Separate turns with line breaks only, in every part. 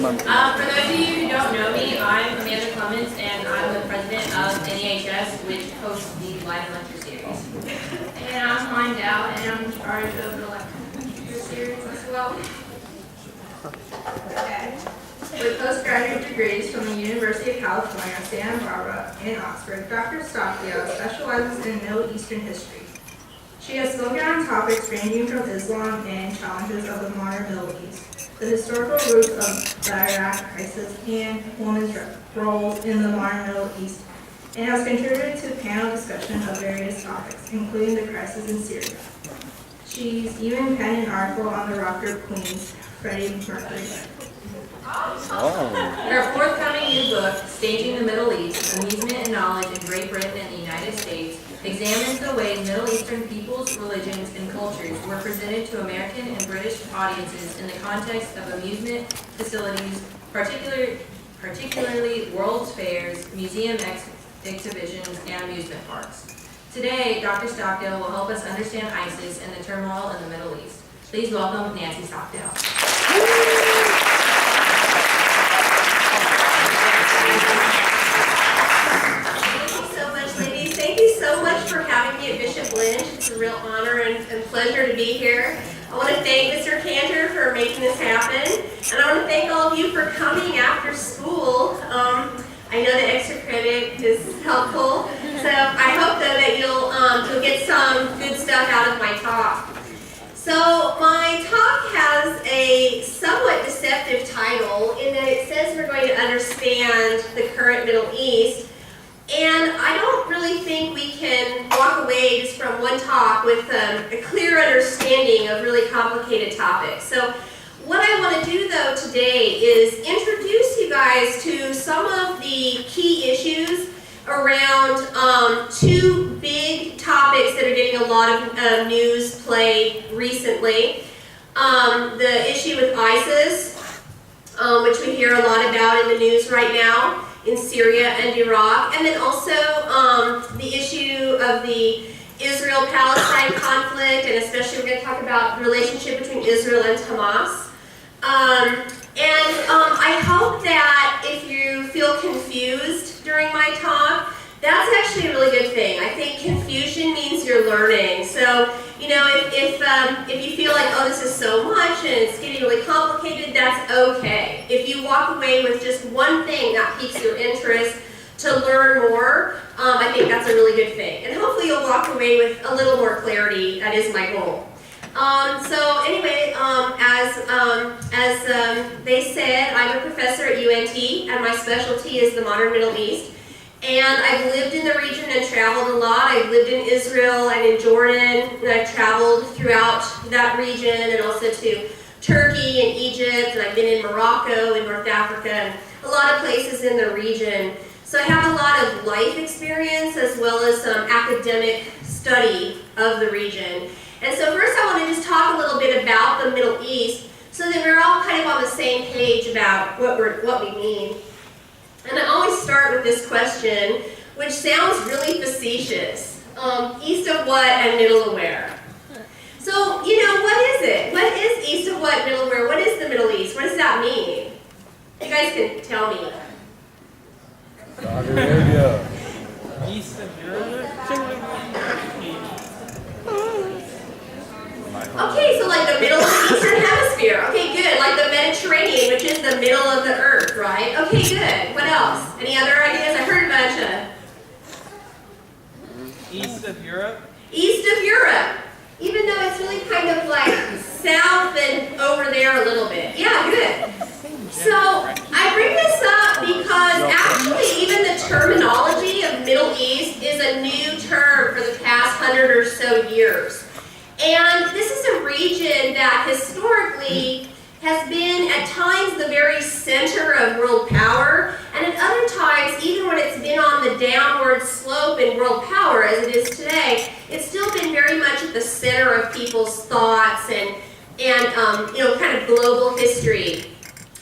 For those of you who don't know me, I'm Amanda Clemens, and I'm the president of NEHS, which hosts the Leyden lecture series. And I'm Mine Dow, and I'm in charge of the lecture series as well. Okay. With postgraduate degrees from the University of California, Santa Barbara, and Oxford, Dr. Stockdale specializes in Middle Eastern history. She has spoken on topics ranging from Islam and challenges of the modern Middle East, the historical roots of the Iraq crisis, and women's roles in the modern Middle East, and has contributed to panel discussion of various topics, including the crisis in Syria. She's even penned an article on the rock group Queen's Freddie Mercury. Her forthcoming new book, Staging the Middle East, Amusement and Knowledge in Great Britain and the United States, examines the ways Middle Eastern peoples, religions, and cultures were presented to American and British audiences in the context of amusement facilities, particularly World's Fairs, museum exhibitions, and amusement parks. Today, Dr. Stockdale will help us understand ISIS and the turmoil in the Middle East. Please welcome Nancy Stockdale.
So much for having me at Bishop Lynch. It's a real honor and pleasure to be here. I want to thank Mr. Cantor for making this happen, and I want to thank all of you for coming after school. I know that extra credit is helpful, so I hope though that you'll get some good stuff out of my talk. So my talk has a somewhat deceptive title in that it says we're going to understand the current Middle East. And I don't really think we can walk away just from one talk with a clear understanding of really complicated topics. So what I want to do though today is introduce you guys to some of the key issues around two big topics that are getting a lot of news play recently. The issue with ISIS, which we hear a lot about in the news right now, in Syria and Iraq, and then also the issue of the Israel-Palestine conflict, and especially we're going to talk about the relationship between Israel and Hamas. I hope that if you feel confused during my talk, that's actually a really good thing. I think confusion means you're learning. So, you know, if you feel like, oh, this is so much and it's getting really complicated, that's okay. If you walk away with just one thing that piques your interest to learn more, I think that's a really good thing. And hopefully you'll walk away with a little more clarity. That is my goal. So anyway, as they said, I'm a professor at UNT, and my specialty is the modern Middle East. And I've lived in the region and traveled a lot. I've lived in Israel and in Jordan, and I've traveled throughout that region and also to Turkey and Egypt, and I've been in Morocco and North Africa and a lot of places in the region. So I have a lot of life experience as well as some academic study of the region. And so first I want to just talk a little bit about the Middle East so that we're all kind of on the same page about what we mean. And I always start with this question, which sounds really facetious. East of what and middle of where? So, you know, what is it? What is east of what, middle of where? What is the Middle East? What does that mean? You guys can tell me.
Saudi Arabia.
East of Europe?
Okay, so like the middle of the Eastern Hemisphere. Okay, good. Like the Mediterranean, which is the middle of the earth, right? Okay, good. What else? Any other ideas? I heard a bunch of.
East of Europe?
East of Europe. Even though it's really kind of like south and over there a little bit. Yeah, good. So I bring this up because actually even the terminology of Middle East is a new term for the past 100 or so years. And this is a region that historically has been at times the very center of world power, and at other times, even when it's been on the downward slope in world power as it is today, it's still been very much at the center of people's thoughts and you know, kind of global history.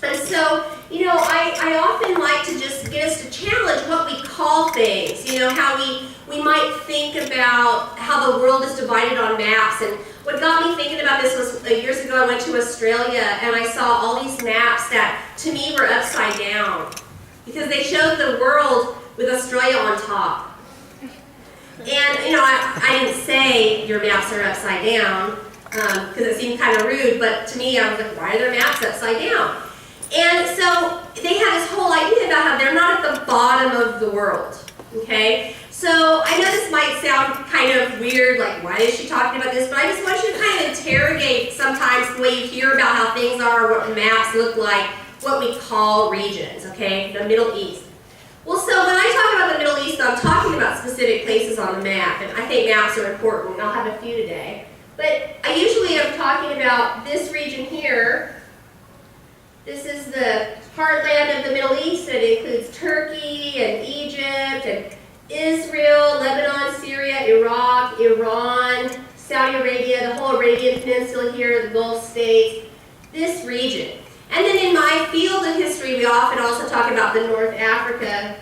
And so, you know, I often like to just get us to challenge what we call things, you know, how we might think about how the world is divided on maps, and what got me thinking about this was years ago I went to Australia and I saw all these maps that to me were upside down because they showed the world with Australia on top. And, you know, I didn't say your maps are upside down because it seemed kind of rude, but to me I was like, why are their maps upside down? And so they had this whole idea about how they're not at the bottom of the world, okay? So I know this might sound kind of weird, like why is she talking about this? But I just want you to kind of interrogate sometimes the way you hear about how things are, what maps look like, what we call regions, okay? The Middle East. Well, so when I talk about the Middle East, I'm talking about specific places on the map, and I think maps are important. I'll have a few today. But I usually am talking about this region here. This is the heartland of the Middle East. It includes Turkey and Egypt and Israel, Lebanon, Syria, Iraq, Iran, Saudi Arabia, the whole Arabian Peninsula here, the Gulf states, this region. And then in my field of history, we often also talk about the North African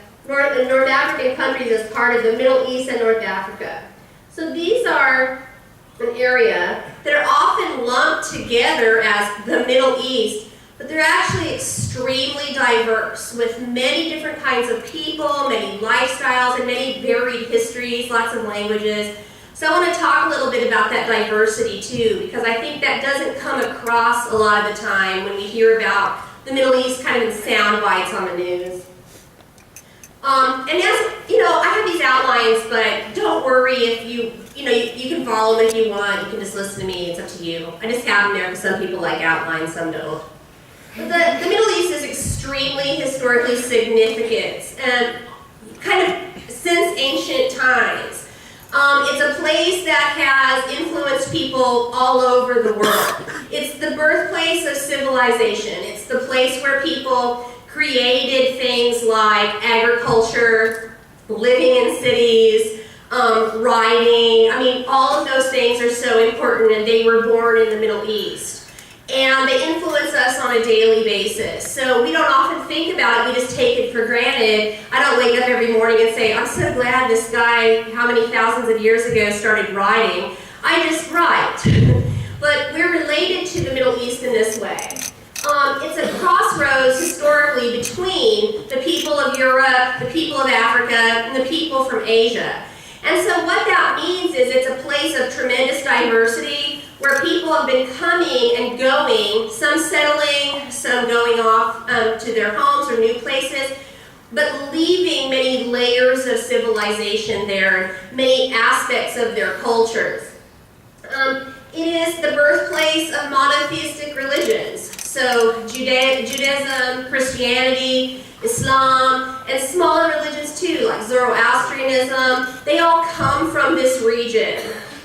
countries as part of the Middle East and North Africa. So these are an area that are often lumped together as the Middle East, but they're actually extremely diverse with many different kinds of people, many lifestyles, and many varied histories, lots of languages. So I want to talk a little bit about that diversity too, because I think that doesn't come across a lot of the time when we hear about the Middle East kind of in sound bites on the news. And as, you know, I have these outlines, but don't worry if you can follow them if you want. You can just listen to me. It's up to you. I just have them there because some people like outlines, some don't. But the Middle East is extremely historically significant, and kind of since ancient times. It's a place that has influenced people all over the world. It's the birthplace of civilization. It's the place where people created things like agriculture, living in cities, writing. I mean, all of those things are so important, and they were born in the Middle East. And they influence us on a daily basis. So we don't often think about it, we just take it for granted. I don't wake up every morning and say, I'm so glad this guy, how many thousands of years ago, started writing. I just write. But we're related to the Middle East in this way. It's a crossroads historically between the people of Europe, the people of Africa, and the people from Asia. And so what that means is it's a place of tremendous diversity where people have been coming and going, some settling, some going off to their homes or new places, but leaving many layers of civilization there, many aspects of their cultures. It is the birthplace of monotheistic religions. So Judaism, Christianity, Islam, and smaller religions too, like Zoroastrianism, they all come from this region.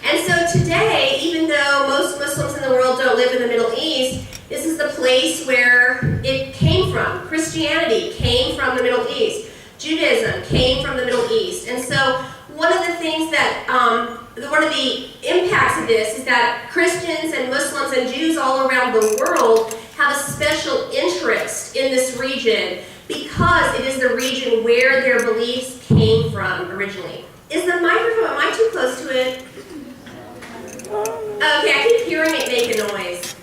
And so today, even though most Muslims in the world don't live in the Middle East, this is the place where it came from. Christianity came from the Middle East. Judaism came from the Middle East. And so one of the things that, one of the impacts of this is that Christians and Muslims and Jews all around the world have a special interest in this region because it is the region where their beliefs came from originally. Is the microphone, am I too close to it? Okay, I keep hearing it make a noise.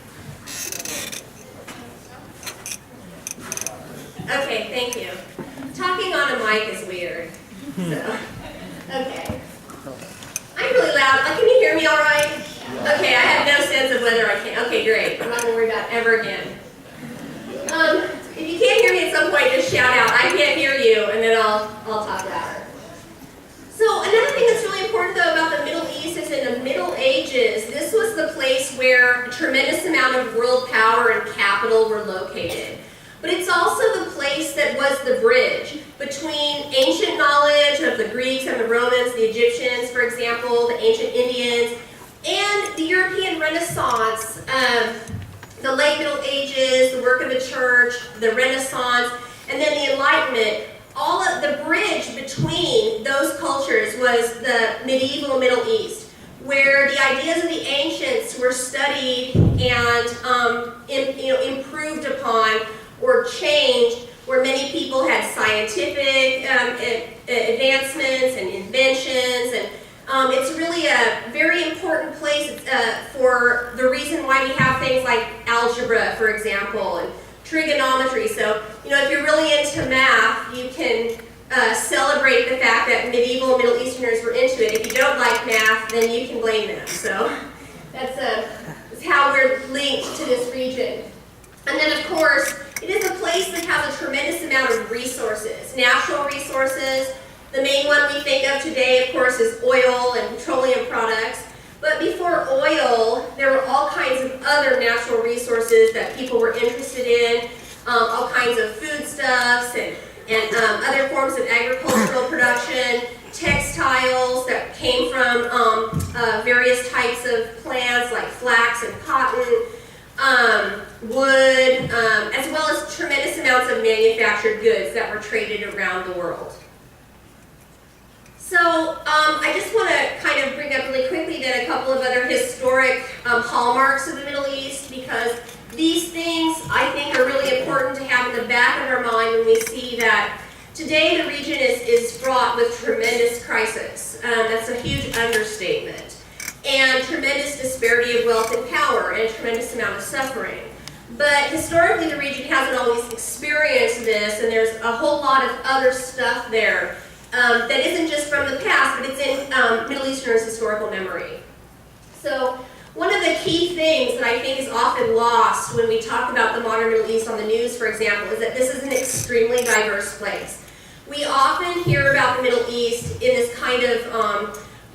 Okay, thank you. Talking on a mic is weird. So, okay. I'm really loud. Can you hear me all right? Okay, I have no sense of whether I can. Okay, great. I'm not going to worry about it ever again. If you can't hear me at some point, just shout out, I can't hear you, and then I'll talk louder. So another thing that's really important, though, about the Middle East is in the Middle Ages, this was the place where a tremendous amount of world power and capital were located. But it's also the place that was the bridge between ancient knowledge of the Greeks and the Romans, the Egyptians, for example, the ancient Indians, and the European Renaissance, the late Middle Ages, the work of the church, the Renaissance, and then the Enlightenment. All of the bridge between those cultures was the medieval Middle East, where the ideas of the ancients were studied and improved upon or changed, where many people had scientific advancements and inventions, and It's really a very important place for the reason why we have things like algebra, for example, and trigonometry. So, if you're really into math, you can celebrate the fact that medieval Middle Easterners were into it. If you don't like math, then you can blame them. So that's how we're linked to this region. And then, of course, it is a place that has a tremendous amount of resources, natural resources. The main one we think of today, of course, is oil and petroleum products. But before oil, there were all kinds of other natural resources that people were interested in, all kinds of foodstuffs and other forms of agricultural production, textiles that came from various types of plants like flax and cotton, wood, as well as tremendous amounts of manufactured goods that were traded around the world. So I just want to kind of bring up really quickly then a couple of other historic hallmarks of the Middle East, because these things I think are really important to have in the back of our mind when we see that today the region is fraught with tremendous crisis. That's a huge understatement. And tremendous disparity of wealth and power, and a tremendous amount of suffering. But historically the region hasn't always experienced this, and there's a whole lot of other stuff there that isn't just from the past, but it's in Middle Easterners' historical memory. So one of the key things that I think is often lost when we talk about the modern Middle East on the news, for example, is that this is an extremely diverse place. We often hear about the Middle East in this kind of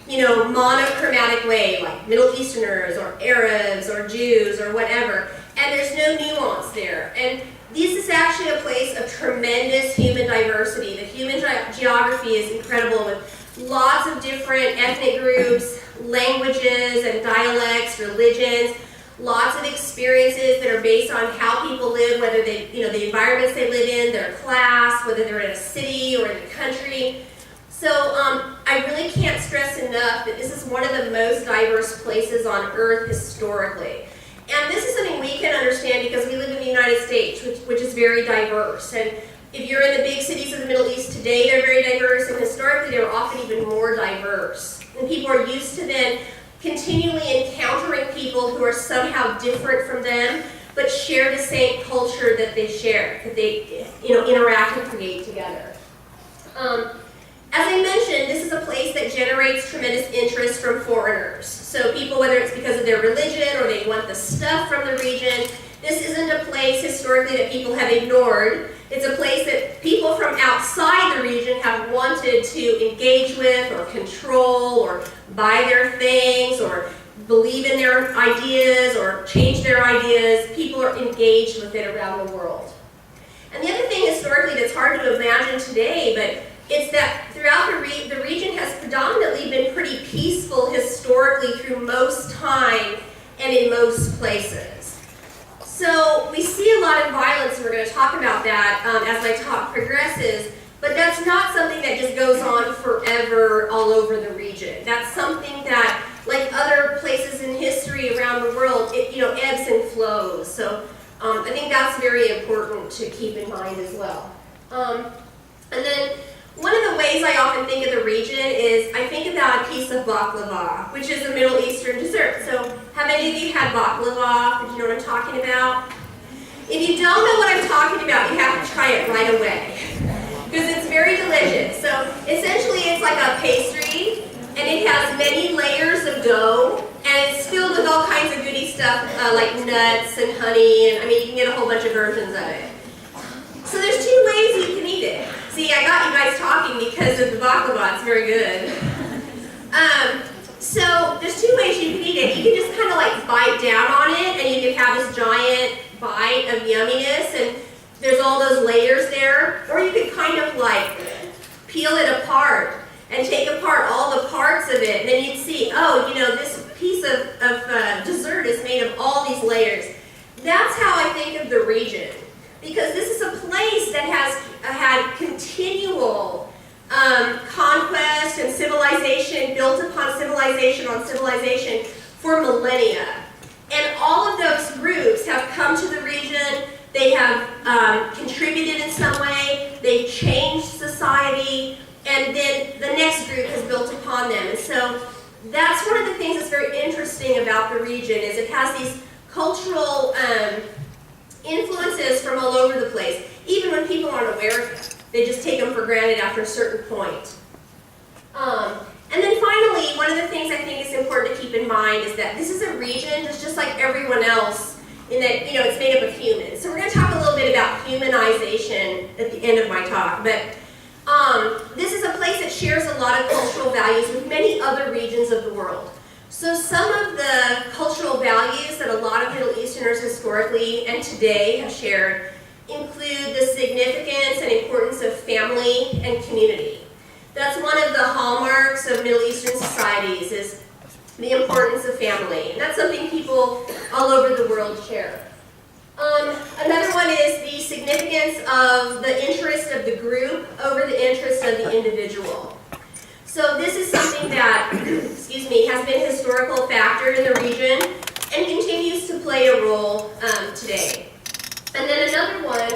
monochromatic way, like Middle Easterners or Arabs or Jews or whatever, and there's no nuance there. And this is actually a place of tremendous human diversity. The human geography is incredible, with lots of different ethnic groups, languages and dialects, religions, lots of experiences that are based on how people live, whether they, the environments they live in, their class, whether they're in a city or in the country. So I really can't stress enough that this is one of the most diverse places on earth historically. And this is something we can understand because we live in the United States, which is very diverse. And if you're in the big cities of the Middle East today, they're very diverse, and historically they were often even more diverse. And people are used to then continually encountering people who are somehow different from them, but share the same culture that they share, that they interact and create together. As I mentioned, this is a place that generates tremendous interest from foreigners. So people, whether it's because of their religion or they want the stuff from the region, this isn't a place historically that people have ignored. It's a place that people from outside the region have wanted to engage with or control or buy their things or believe in their ideas or change their ideas. People are engaged with it around the world. And the other thing historically that's hard to imagine today, but it's that throughout the region has predominantly been pretty peaceful historically through most time and in most places. So we see a lot of violence, and we're going to talk about that as my talk progresses, but that's not something that just goes on forever all over the region. That's something that, like other places in history around the world, it ebbs and flows. So I think that's very important to keep in mind as well. And then one of the ways I often think of the region is I think about a piece of baklava, which is a Middle Eastern dessert. So have any of you had baklava? Do you know what I'm talking about? If you don't know what I'm talking about, you have to try it right away, because it's very delicious. So essentially it's like a pastry, and it has many layers of dough, and it's filled with all kinds of goody stuff like nuts and honey, and you can get a whole bunch of versions of it. So there's two ways you can eat it. See, I got you guys talking because of the baklava. It's very good. So there's two ways you can eat it. You can just kind of like bite down on it, and you can have this giant bite of yumminess, and there's all those layers there. Or you could kind of like peel it apart and take apart all the parts of it, and then you'd see, oh, this piece of dessert is made of all these layers. That's how I think of the region, because this is a place that has had continual conquest and civilization, built upon civilization on civilization for millennia. And all of those groups have come to the region. They have contributed in some way. They've changed society. And and then the next group has built upon them. And so that's one of the things that's very interesting about the region, is it has these cultural influences from all over the place, even when people aren't aware of them. They just take them for granted after a certain point. And then finally, one of the things I think is important to keep in mind is that this is a region just like everyone else, in that, you know, it's made up of humans. So we're going to talk a little bit about humanization at the end of my talk. But this is a place that shares a lot of cultural values with many other regions of the world. So some of the cultural values that a lot of Middle Easterners historically and today have shared include the significance and importance of family and community. That's one of the hallmarks of Middle Eastern societies, is the importance of family. And that's something people all over the world share. Another one is the significance of the interest of the group over the interest of the individual. So this is something that, excuse me, has been a historical factor in the region and continues to play a role today. And then another one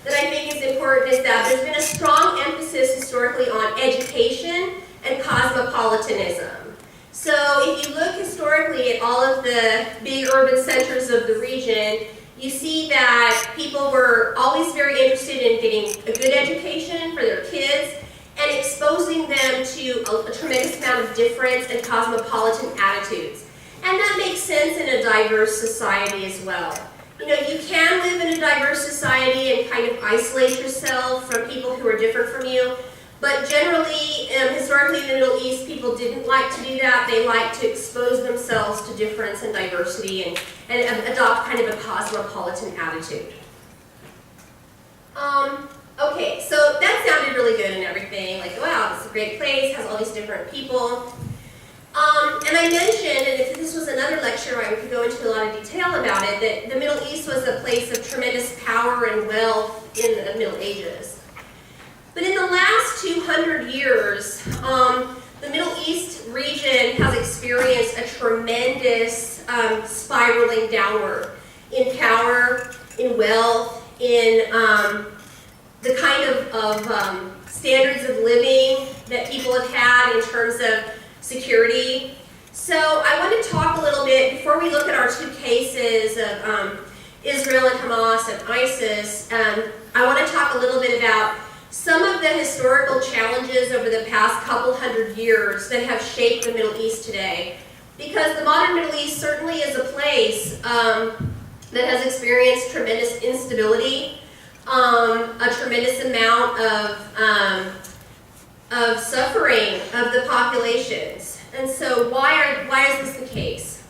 that I think is important is that there's been a strong emphasis historically on education and cosmopolitanism. So if you look historically at all of the big urban centers of the region, you see that people were always very interested in getting a good education for their kids and exposing them to a tremendous amount of difference and cosmopolitan attitudes. And that makes sense in a diverse society as well. You know, you can live in a diverse society and kind of isolate yourself from people who are different from you, but generally, historically in the Middle East, people didn't like to do that. They liked to expose themselves to difference and diversity and adopt kind of a cosmopolitan attitude. Okay, so that sounded really good and everything, like, wow, this is a great place, has all these different people. And I mentioned, and if this was another lecture, I could go into a lot of detail about it, that the Middle East was a place of tremendous power and wealth in the Middle Ages. But in the last 200 years, the Middle East region has experienced a tremendous spiraling downward in power, in wealth, in the kind of standards of living that people have had in terms of security. So I want to talk a little bit, before we look at our two cases of Israel and Hamas and ISIS, I want to talk a little bit about some of the historical challenges over the past couple hundred years that have shaped the Middle East today. Because the modern Middle East certainly is a place that has experienced tremendous instability, a tremendous amount of suffering of the populations. And so why is this the case?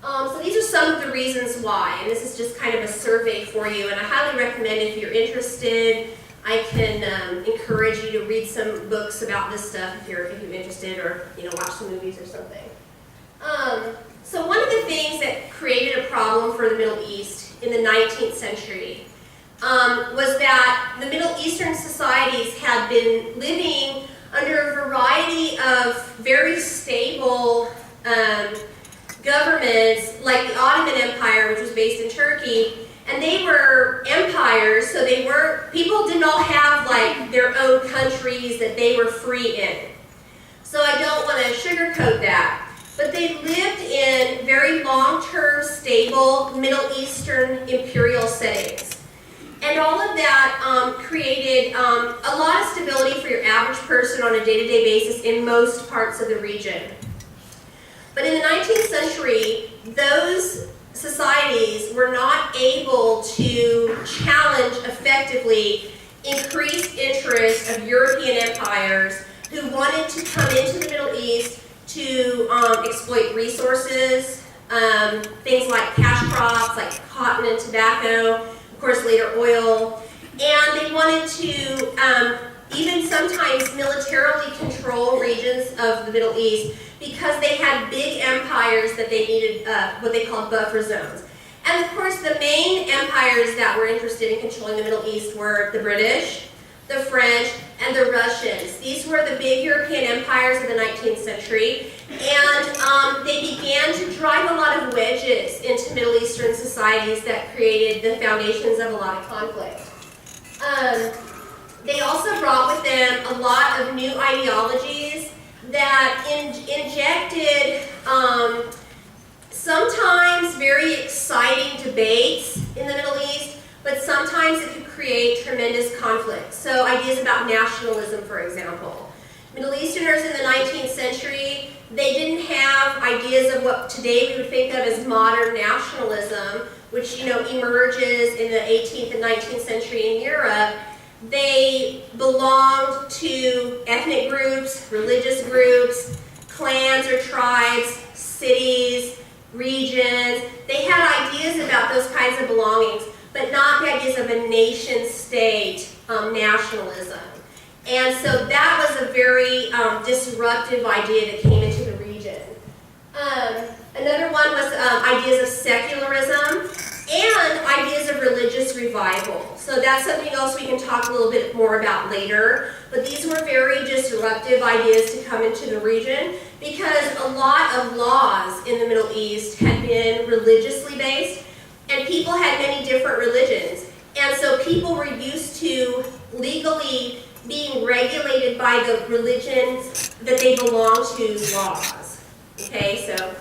So these are some of the reasons why, and this is just kind of a survey for you, and I highly recommend, if you're interested, I can encourage you to read some books about this stuff if you're interested, or watch some movies or something. So one of the things that created a problem for the Middle East in the 19th century was that the Middle Eastern societies had been living under a variety of very stable governments, like the Ottoman Empire, which was based in Turkey. And they were empires, so people did not have like their own countries that they were free in. So I don't want to sugarcoat that. But they lived in very long-term, stable Middle Eastern imperial settings. And all of that created a lot of stability for your average person on a day-to-day basis in most parts of the region. But in the 19th century, those societies were not able to challenge effectively increased interest of European empires who wanted to come into the Middle East to exploit resources, things like cash crops, like cotton and tobacco, of course later oil, and they wanted to even sometimes militarily control regions of the Middle East because they had big empires that they needed what they called buffer zones. And of course the main empires that were interested in controlling the Middle East were the British, the French, and the Russians. These were the big European empires of the 19th century, and they began to drive a lot of wedges into Middle Eastern societies that created the foundations of a lot of conflict. They also brought with them a lot of new ideologies that injected sometimes very exciting debates in the Middle East, but sometimes it could create tremendous conflict. So ideas about nationalism, for example. Middle Easterners in the 19th century, they didn't have ideas of what today we would think of as modern nationalism, which emerges in the 18th and 19th century in Europe. They belonged to ethnic groups, religious groups, clans or tribes, cities, regions. They had ideas about those kinds of belongings, but not the ideas of a nation-state nationalism. And so that was a very disruptive idea that came into the region. Another one was ideas of secularism and ideas of religious revival. So that's something else we can talk a little bit more about later. But these were very disruptive ideas to come into the region because a lot of laws in the Middle East had been religiously based, and people had many different religions. And so people were used to legally being regulated by the religions that they belong to laws. Okay, so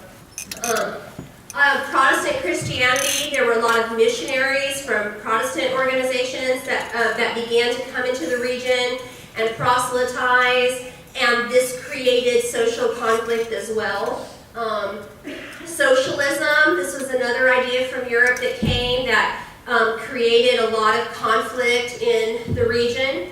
Protestant Christianity, there were a lot of missionaries from Protestant organizations that began to come into the region and proselytize, and this created social conflict as well. Socialism, this was another idea from Europe that came that created a lot of conflict in the region.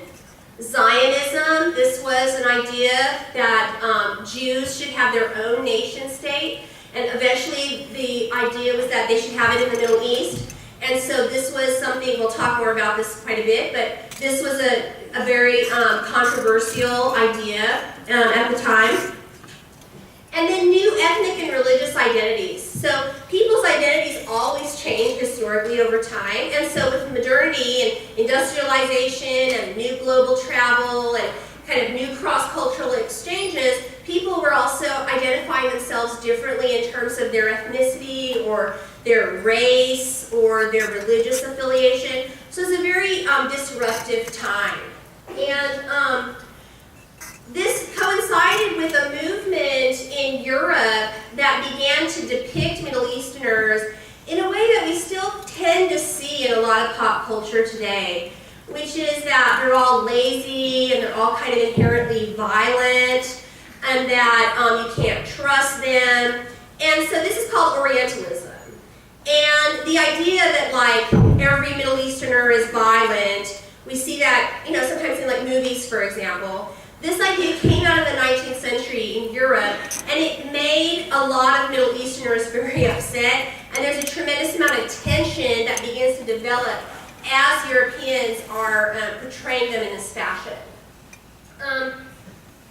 Zionism, this was an idea that Jews should have their own nation state, and eventually the idea was that they should have it in the Middle East. And so this was something, we'll talk more about this quite a bit, but this was a very controversial idea at the time. And then new ethnic and religious identities. So people's identities always change historically over time, and so with modernity and industrialization and new global travel and kind of new cross-cultural exchanges, people were also identifying themselves differently in terms of their ethnicity or their race or their religious affiliation. So it's a very disruptive time. And this coincided with a movement in Europe that began to depict Middle Easterners in a way that we still tend to see in a lot of pop culture today, which is that they're all lazy and they're all kind of inherently violent and that you can't trust them. And so this is called Orientalism. And the idea that like every Middle Easterner is violent, we see that, sometimes in like movies, for example. This idea came out of the 19th century in Europe, and it made a lot of Middle Easterners very upset, and there's a tremendous amount of tension that begins to develop as Europeans are portraying them in this fashion.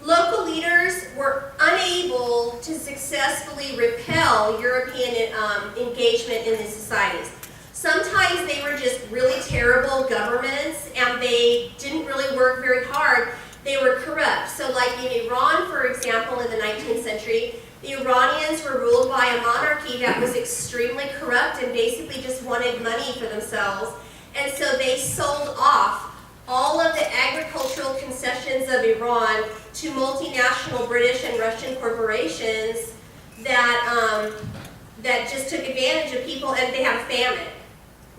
Local leaders were unable to successfully repel European engagement in these societies. Sometimes they were just really terrible governments, and they didn't really work very hard. They were corrupt. So like in Iran, for example, in the 19th century, the Iranians were ruled by a monarchy that was extremely corrupt and basically just wanted money for themselves. And so they sold off all of the agricultural concessions of Iran to multinational British and Russian corporations that just took advantage of people, and they had a famine.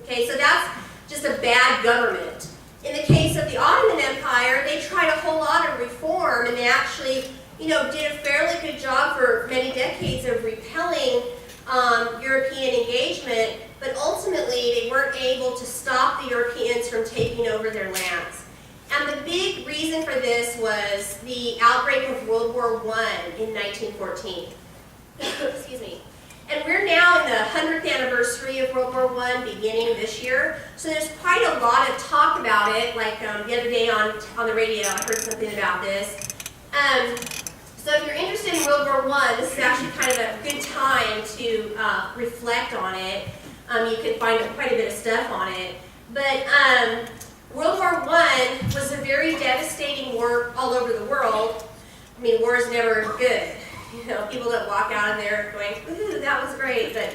Okay, so that's just a bad government. In the case of the Ottoman Empire, they tried a whole lot of reform, and they actually, did a fairly good job for many decades of repelling European engagement, but ultimately they weren't able to stop the Europeans from taking over their lands. And the big reason for this was the outbreak of World War I in 1914. Excuse me. And we're now in the 100th anniversary of World War I, beginning this year. So there's quite a lot of talk about it. Like the other day on the radio, I heard something about this. So if you're interested in World War I, this is actually kind of a good time to reflect on it. You can find quite a bit of stuff on it. But World War I was a very devastating war all over the world. I mean, war is never good. People that walk out of there going, ooh, that was great. But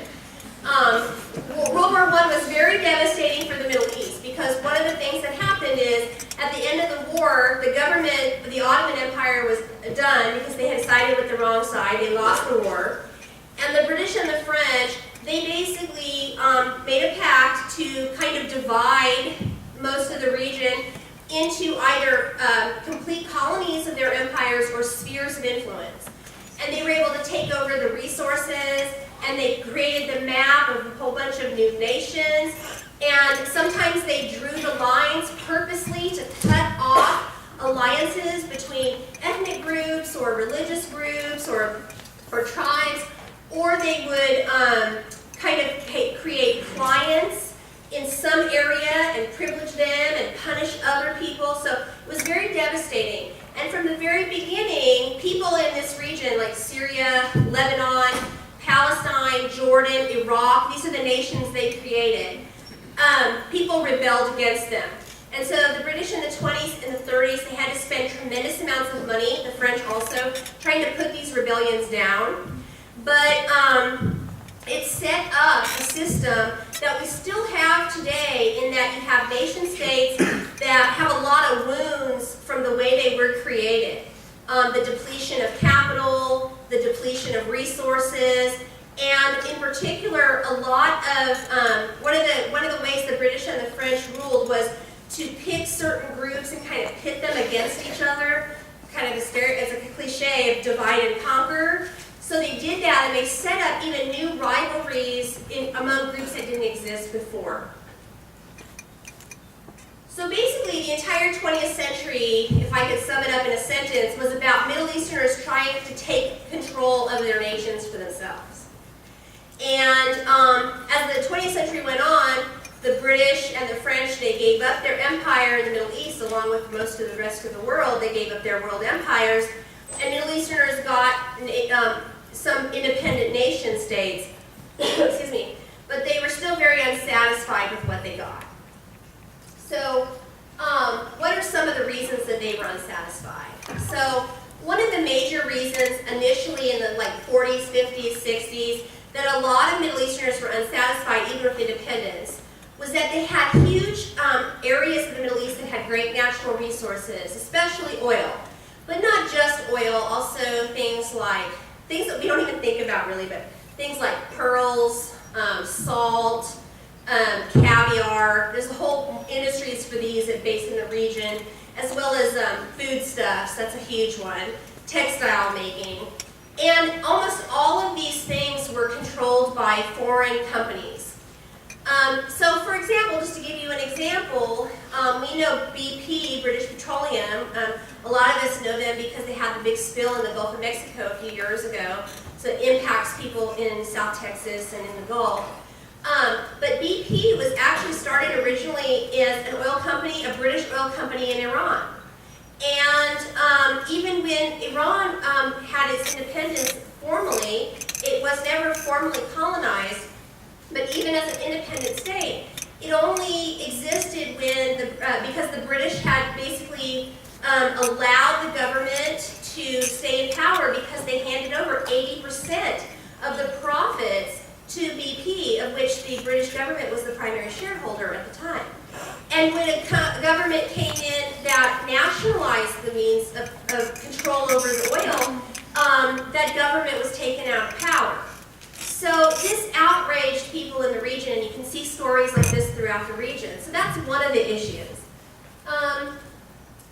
World War I was very devastating for the Middle East because one of the things that happened is at the end of the war, the government, the Ottoman Empire was done because they had sided with the wrong side. They lost the war. And the British and the French, they basically made a pact to kind of divide most of the region into either complete colonies of their empires or spheres of influence. And they were able to take over the resources, and they created the map of a whole bunch of new nations. And sometimes they drew the lines purposely to cut off alliances between ethnic groups or religious groups or tribes, or they would kind of create clients in some area and privilege them and punish other people. So it was very devastating. And from the very beginning, people in this region like Syria, Lebanon, Palestine, Jordan, Iraq, these are the nations they created. People rebelled against them. And so the British in the 20s and the 30s, they had to spend tremendous amounts of money, the French also, trying to put these rebellions down. But it set up a system that we still have today, in that you have nation states that have a lot of wounds from the way they were created. The depletion of capital, the depletion of resources, and in particular, a lot of, one of the ways the British and the French ruled was to pick certain groups and kind of pit them against each other, kind of as a cliche of divide and conquer. So they did that, and they set up even new rivalries among groups that didn't exist before. So basically, the entire 20th century, if I could sum it up in a sentence, was about Middle Easterners trying to take control of their nations for themselves. And as the 20th century went on, the British and the French, they gave up their empire in the Middle East, along with most of the rest of the world. They gave up their world empires, and Middle Easterners got some independent nation states, excuse me, but they were still very unsatisfied with what they got. So, what are some of the reasons that they were unsatisfied? So, one of the major reasons initially in the 40s, 50s, 60s, that a lot of Middle Easterners were unsatisfied even with independence, was that they had huge areas of the Middle East that had great natural resources, especially oil. But not just oil, also things that we don't even think about really, but things like pearls, salt, caviar. There's a whole industries for these that based in the region, as well as foodstuffs, that's a huge one, textile making. And almost all of these things were controlled by foreign companies. So for example, just to give you an example, we know BP, British Petroleum. A lot of us know them because they had the big spill in the Gulf of Mexico a few years ago. So it impacts people in South Texas and in the Gulf. But BP was actually started originally as an oil company, a British oil company in Iran. And even when Iran had its independence formally, it was never formally colonized. But even as an independent state, it only existed when because the British had basically allowed the government to stay in power because they handed over 80% of the profits to BP, of which the British government was the primary shareholder at the time. And when a government came in that nationalized the means of control over the oil, that government was taken out of power. So this outraged people in the region, and you can see stories like this throughout the region. So that's one of the issues.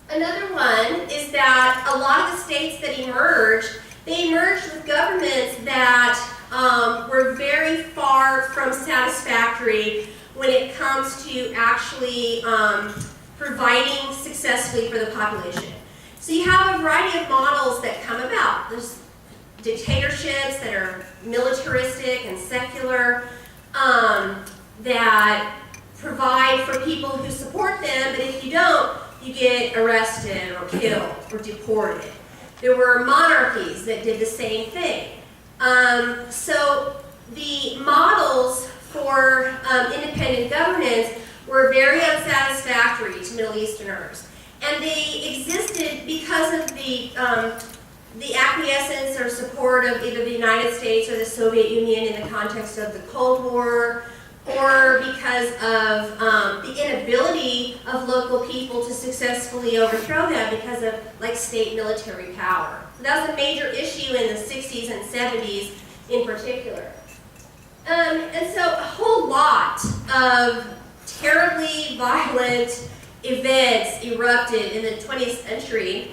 Another one is that a lot of the states that emerged, they emerged with governments that were very far from satisfactory when it comes to actually providing successfully for the population. So you have a variety of models that come about. There's dictatorships that are militaristic and secular, that provide for people who support them, but if you don't, you get arrested or killed or deported. There were monarchies that did the same thing. So the models for independent governance were very unsatisfactory to Middle Easterners. And they existed because of the acquiescence or support of either the United States or the Soviet Union in the context of the Cold War, or because of the inability of local people to successfully overthrow them because of like state military power. So that was a major issue in the 60s and 70s in particular. And so a whole lot of terribly violent events erupted in the 20th century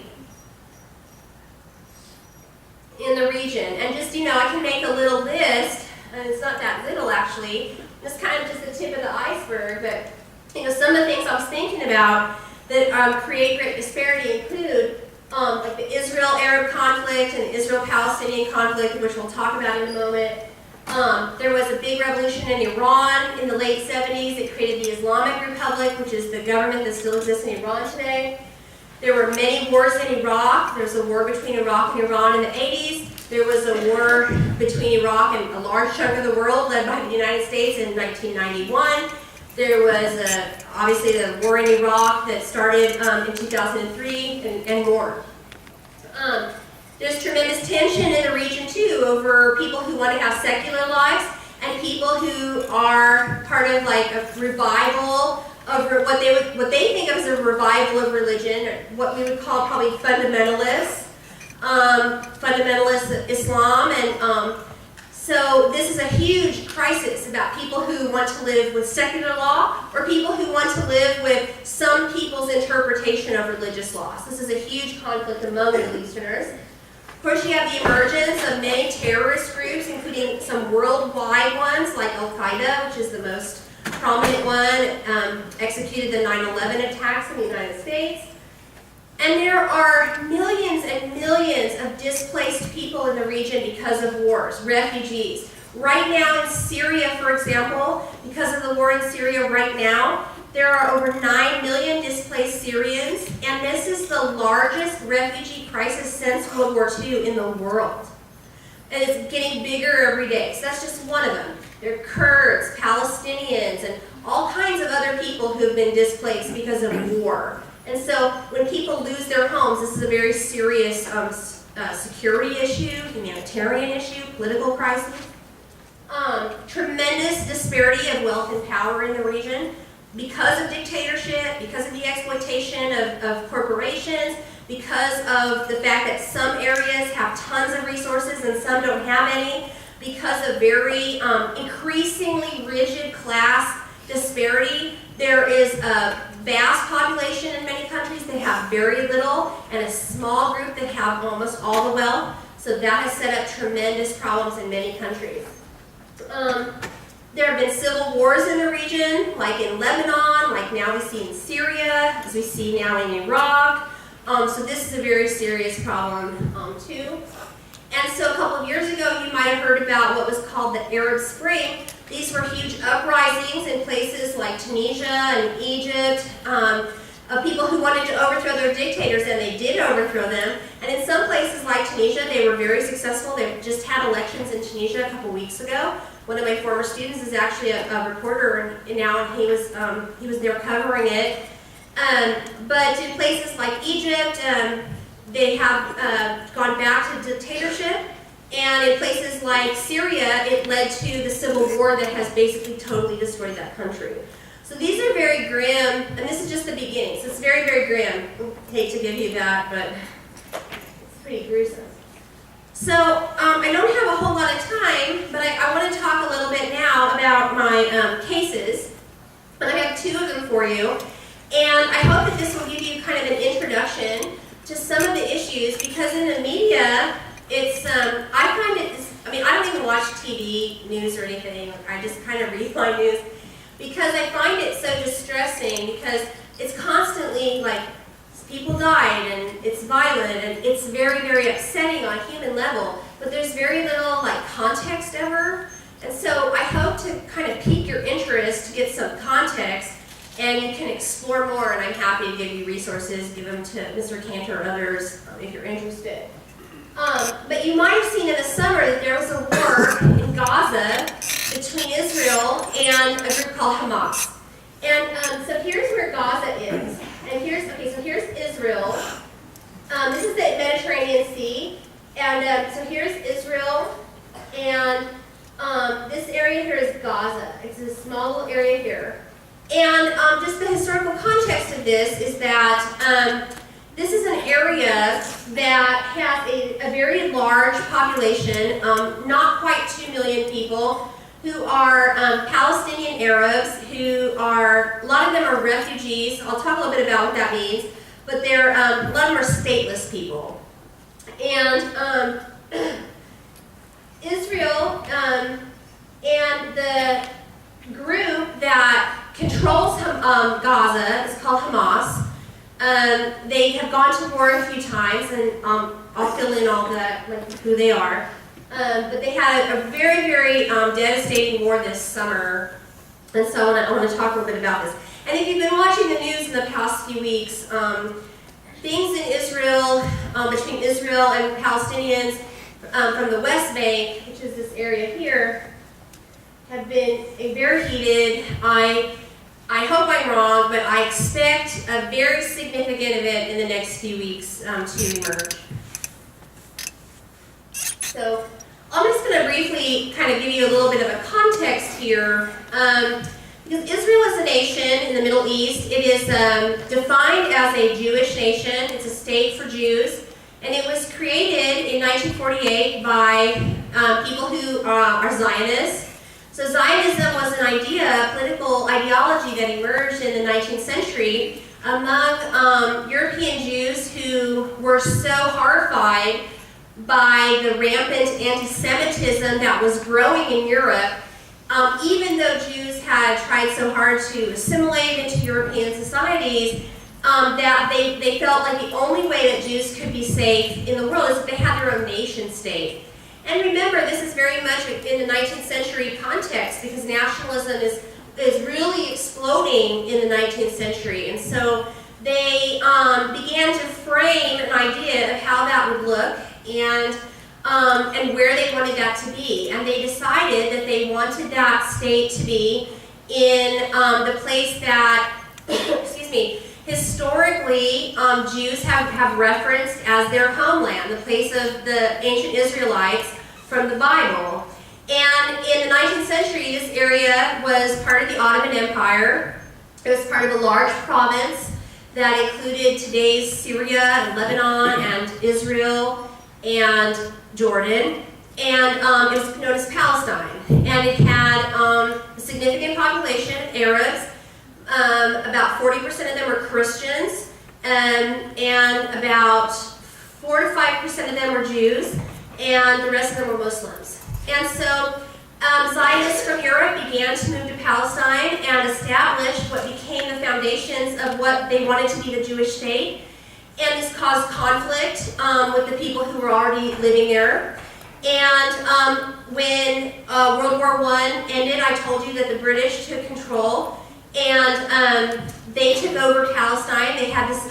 in the region. And just, I can make a little list, and it's not that little actually. It's kind of just the tip of the iceberg, but some of the things I was thinking about that create great disparity include like the Israel-Arab conflict and the Israel-Palestinian conflict, which we'll talk about in a moment. There was a big revolution in Iran in the late 70s. It created the Islamic Republic, which is the government that still exists in Iran today. There were many wars in Iraq. There was a war between Iraq and Iran in the 80s. There was a war between Iraq and a large chunk of the world led by the United States in 1991. There was obviously the war in Iraq that started in 2003 and more. There's tremendous tension in the region too over people who want to have secular lives and people who are part of like a revival of what they think of as a revival of religion, or what we would call probably fundamentalist Islam, and so this is a huge crisis about people who want to live with secular law or people who want to live with some people's interpretation of religious laws. This is a huge conflict among Middle Easterners. Of course, you have the emergence of many terrorist groups, including some worldwide ones like Al-Qaeda, which is the most prominent one, executed the 9/11 attacks in the United States. And there are millions and millions of displaced people in the region because of wars, refugees. Right now in Syria, for example, because of the war in Syria right now, there are over 9 million displaced Syrians, and this is the largest refugee crisis since World War II in the world. And it's getting bigger every day, so that's just one of them. There are Kurds, Palestinians, and all kinds of other people who have been displaced because of war. And so when people lose their homes, this is a very serious security issue, humanitarian issue, political crisis. Tremendous disparity of wealth and power in the region because of dictatorship, because of the exploitation of corporations, because of the fact that some areas have tons of resources and some don't have any, because of very increasingly rigid class disparity. There is a vast population in many countries that have very little, and a small group that have almost all the wealth. So that has set up tremendous problems in many countries. There have been civil wars in the region, like in Lebanon, like now we see in Syria, as we see now in Iraq. So this is a very serious problem too. And so a couple of years ago, you might have heard about what was called the Arab Spring. These were huge uprisings in places like Tunisia and Egypt, of people who wanted to overthrow their dictators, and they did overthrow them. And in some places like Tunisia, they were very successful. They just had elections in Tunisia a couple weeks ago. One of my former students is actually a reporter now, and he was there covering it. But in places like Egypt, they have gone back to dictatorship. And in places like Syria, it led to the civil war that has basically totally destroyed that country. So these are very grim, and this is just the beginning. So it's very, very grim. I hate to give you that, but it's pretty gruesome. So I don't have a whole lot of time, but I want to talk a little bit now about my cases. And I have two of them for you. And I hope that this will give you kind of an introduction to some of the issues, because in the media, it's, I find it, I don't even watch TV news or anything. I just kind of read my news because I find it so distressing, because it's constantly like people died and it's violent and it's very, very upsetting on a human level, but there's very little like context ever. And so I hope to kind of pique your interest to get some context, and you can explore more, and I'm happy to give you resources, give them to Mr. Cantor or others if you're interested. But you might have seen in the summer that there was a war in Gaza between Israel and a group called Hamas. And so here's where Gaza is. And so here's Israel. This is the Mediterranean Sea. And so here's Israel. And this area here is of Gaza. It's a small little area here. And just the historical context of this is that this is an area that has a very large population, not quite 2 million people, who are Palestinian Arabs, who are, a lot of them are refugees. I'll talk a little bit about what that means, but they're, a lot of them are stateless people. And Israel and the group that controls Gaza is called Hamas. They have gone to war a few times, and I'll fill in all that, like who they are. But they had a very, very devastating war this summer, and so I want to talk a little bit about this. And if you've been watching the news in the past few weeks, things in Israel, between Israel and Palestinians from the West Bank, which is this area here, have been very heated. I hope I'm wrong, but I expect a very significant event in the next few weeks to emerge. So I'm just going to briefly kind of give you a little bit of a context here. Because Israel is a nation in the Middle East. It is defined as a Jewish nation. It's a state for Jews. And it was created in 1948 by people who are Zionists. So Zionism was an idea, a political ideology that emerged in the 19th century among European Jews who were so horrified by the rampant anti-Semitism that was growing in Europe. Even though Jews had tried so hard to assimilate into European societies, that they felt like the only way that Jews could be safe in the world is if they had their own nation state. And remember, this is very much in the 19th century context, because nationalism is really exploding in the 19th century. And so they began to frame an idea of how that would look and where they wanted that to be. And they decided that they wanted that state to be in the place that, excuse me, historically Jews have referenced as their homeland, the place of the ancient Israelites from the Bible. And in the 19th century, this area was part of the Ottoman Empire. It was part of a large province that included today's Syria and Lebanon and Israel and Jordan. And it was known as Palestine. And it had a significant population of Arabs. About 40% of them were Christians, and about 4 to 5% of them were Jews, and the rest of them were Muslims. And so Zionists from Europe began to move to Palestine and establish what became the foundations of what they wanted to be the Jewish state. And this caused conflict with the people who were already living there. And when World War I ended, I told you that the British took control. And they took over Palestine. They had this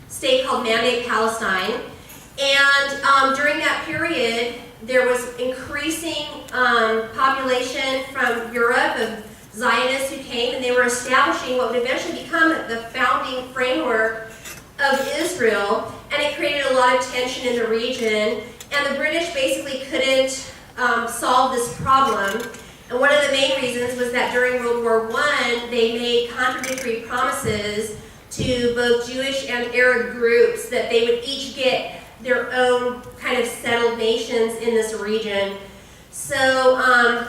state called Mandate Palestine. And during that period, there was increasing population from Europe of Zionists who came, and they were establishing what would eventually become the founding framework of Israel. And it created a lot of tension in the region. And the British basically couldn't solve this problem. And one of the main reasons was that during World War I, they made contradictory promises to both Jewish and Arab groups that they would each get their own kind of settled nations in this region. So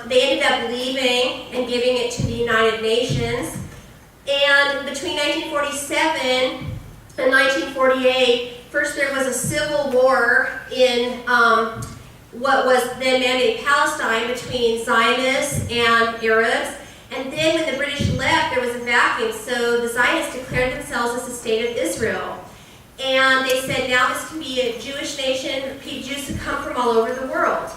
they ended up leaving and giving it to the United Nations. And between 1947 and 1948, first there was a civil war in what was then Mandate Palestine between Zionists and Arabs. And then when the British left, there was a vacuum. So the Zionists declared themselves as the State of Israel. And they said, now this can be a Jewish nation, Jews who come from all over the world.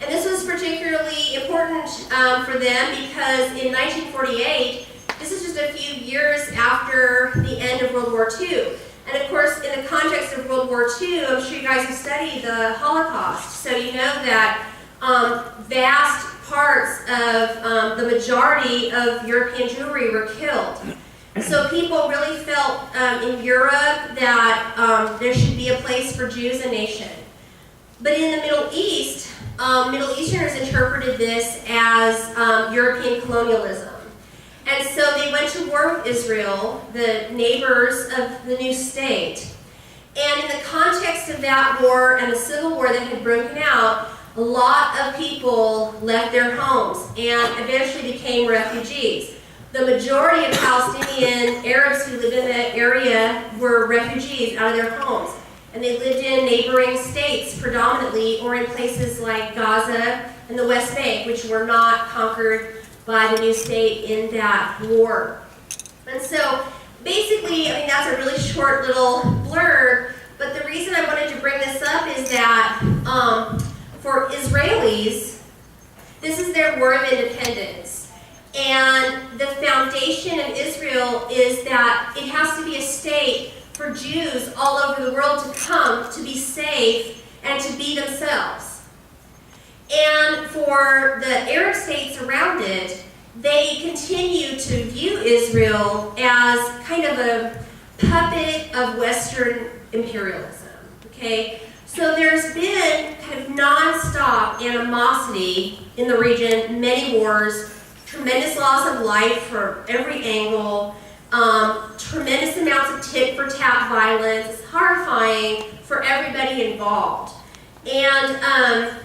And this was particularly important for them because in 1948, this is just a few years after the end of World War II. And of course, in the context of World War II, I'm sure you guys have studied the Holocaust. So you know that vast parts of the majority of European Jewry were killed. So people really felt in Europe that there should be a place for Jews, a nation. But in the Middle East, Middle Easterners interpreted this as European colonialism. And so they went to war with Israel, the neighbors of the new state. And in the context of that war and the civil war that had broken out, a lot of people left their homes and eventually became refugees. The majority of Palestinian Arabs who lived in that area were refugees out of their homes. And they lived in neighboring states predominantly, or in places like Gaza and the West Bank, which were not conquered by the new state in that war. And so basically, I mean, that's a really short little blurb, but the reason I wanted to bring this up is that for Israelis, this is their war of independence. And the foundation of Israel is that it has to be a state for Jews all over the world to come, to be safe, and to be themselves. And for the Arab states around it, they continue to view Israel as kind of a puppet of Western imperialism, okay? So there's been kind of nonstop animosity in the region, many wars, tremendous loss of life from every angle, tremendous amounts of tit-for-tat violence. It's horrifying for everybody involved. And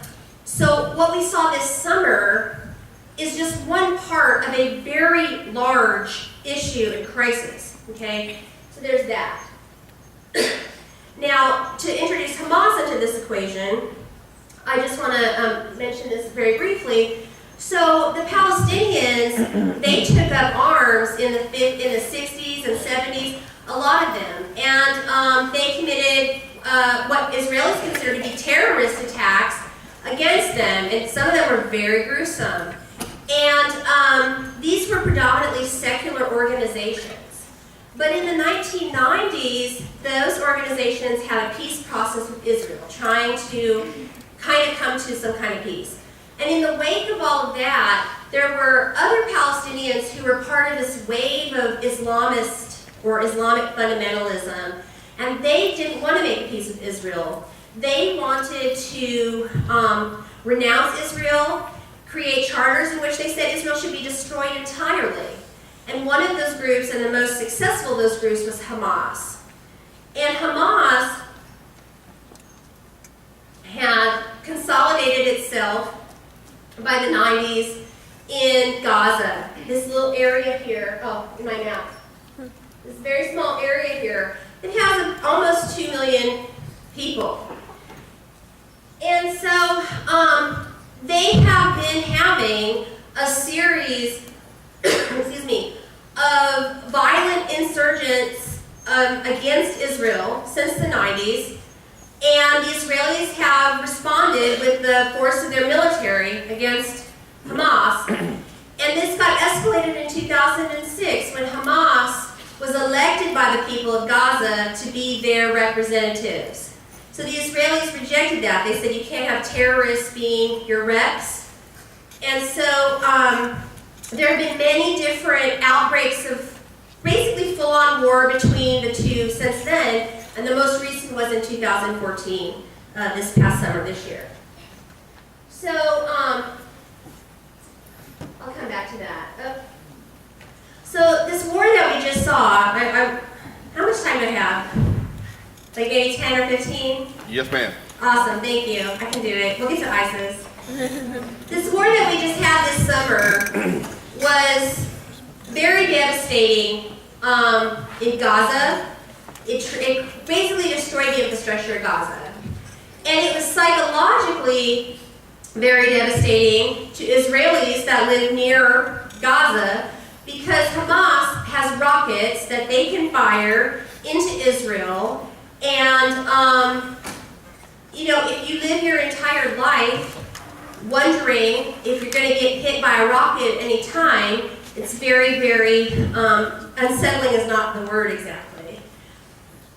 so what we saw this summer is just one part of a very large issue and crisis, okay? So there's that. Now, to introduce Hamas into this equation, I just want to mention this very briefly. So the Palestinians, they took up arms in the 60s and 70s, a lot of them, and they committed what Israelis consider to be terrorist attacks against them, and some of them were very gruesome. And these were predominantly secular organizations. But in the 1990s, those organizations had a peace process with Israel, trying to kind of come to some kind of peace. And in the wake of all of that, there were other Palestinians who were part of this wave of Islamist or Islamic fundamentalism, and they didn't want to make a peace with Israel. They wanted to renounce Israel, create charters in which they said Israel should be destroyed entirely. And one of those groups, and the most successful of those groups, was Hamas. And Hamas had consolidated itself by the 90s in Gaza. This little area here, in my map. This very small area here. It has almost 2 million people. And so they have been having a series excuse me, of violent insurgents against Israel since the 90s, and the Israelis have responded with the force of their military against Hamas. And this got escalated in 2006 when Hamas was elected by the people of Gaza to be their representatives. So the Israelis rejected that. They said you can't have terrorists being your reps. And so there have been many different outbreaks of basically full-on war between the two since then, and the most recent was in 2014, this past summer, this year. So, I'll come back to that. So this war that we just saw, how much time do I have? Like maybe 10 or 15?
Yes, ma'am.
Awesome, thank you. I can do it. We'll get to ISIS. This war that we just had this summer was very devastating in Gaza. It basically destroyed the infrastructure of Gaza. And it was psychologically very devastating to Israelis that live near Gaza because Hamas has rockets that they can fire into Israel. And, if you live your entire life wondering if you're going to get hit by a rocket at any time, it's very, very unsettling is not the word exactly.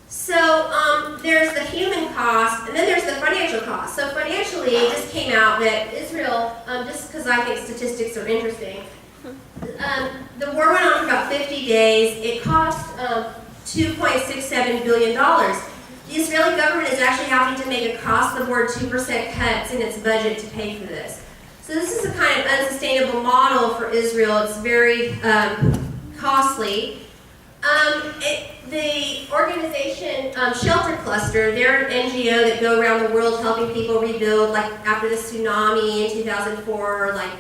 So there's the human cost, and then there's the financial cost. So financially, it just came out that Israel, just because I think statistics are interesting, the war went on for about 50 days. It cost $2.67 billion. The Israeli government is actually having to make across-the-board 2% cuts in its budget to pay for this. So this is a kind of unsustainable model for Israel. It's very costly. The organization Shelter Cluster, they're an NGO that go around the world helping people rebuild, like after the tsunami in 2004, like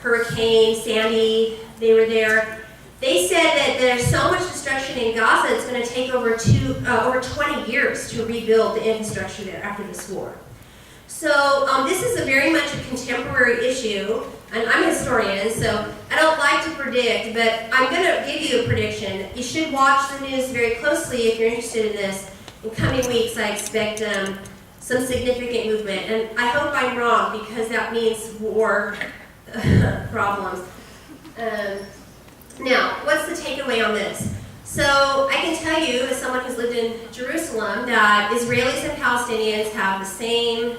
Hurricane Sandy, they were there. They said that there's so much destruction in Gaza, it's going to take over 20 years to rebuild the infrastructure there after this war. So this is a very much a contemporary issue, and I'm a historian, so I don't like to predict, but I'm going to give you a prediction. You should watch the news very closely if you're interested in this. In coming weeks, I expect some significant movement, and I hope I'm wrong because that means war problems. Now, what's the takeaway on this? So I can tell you, as someone who's lived in Jerusalem, that Israelis and Palestinians have the same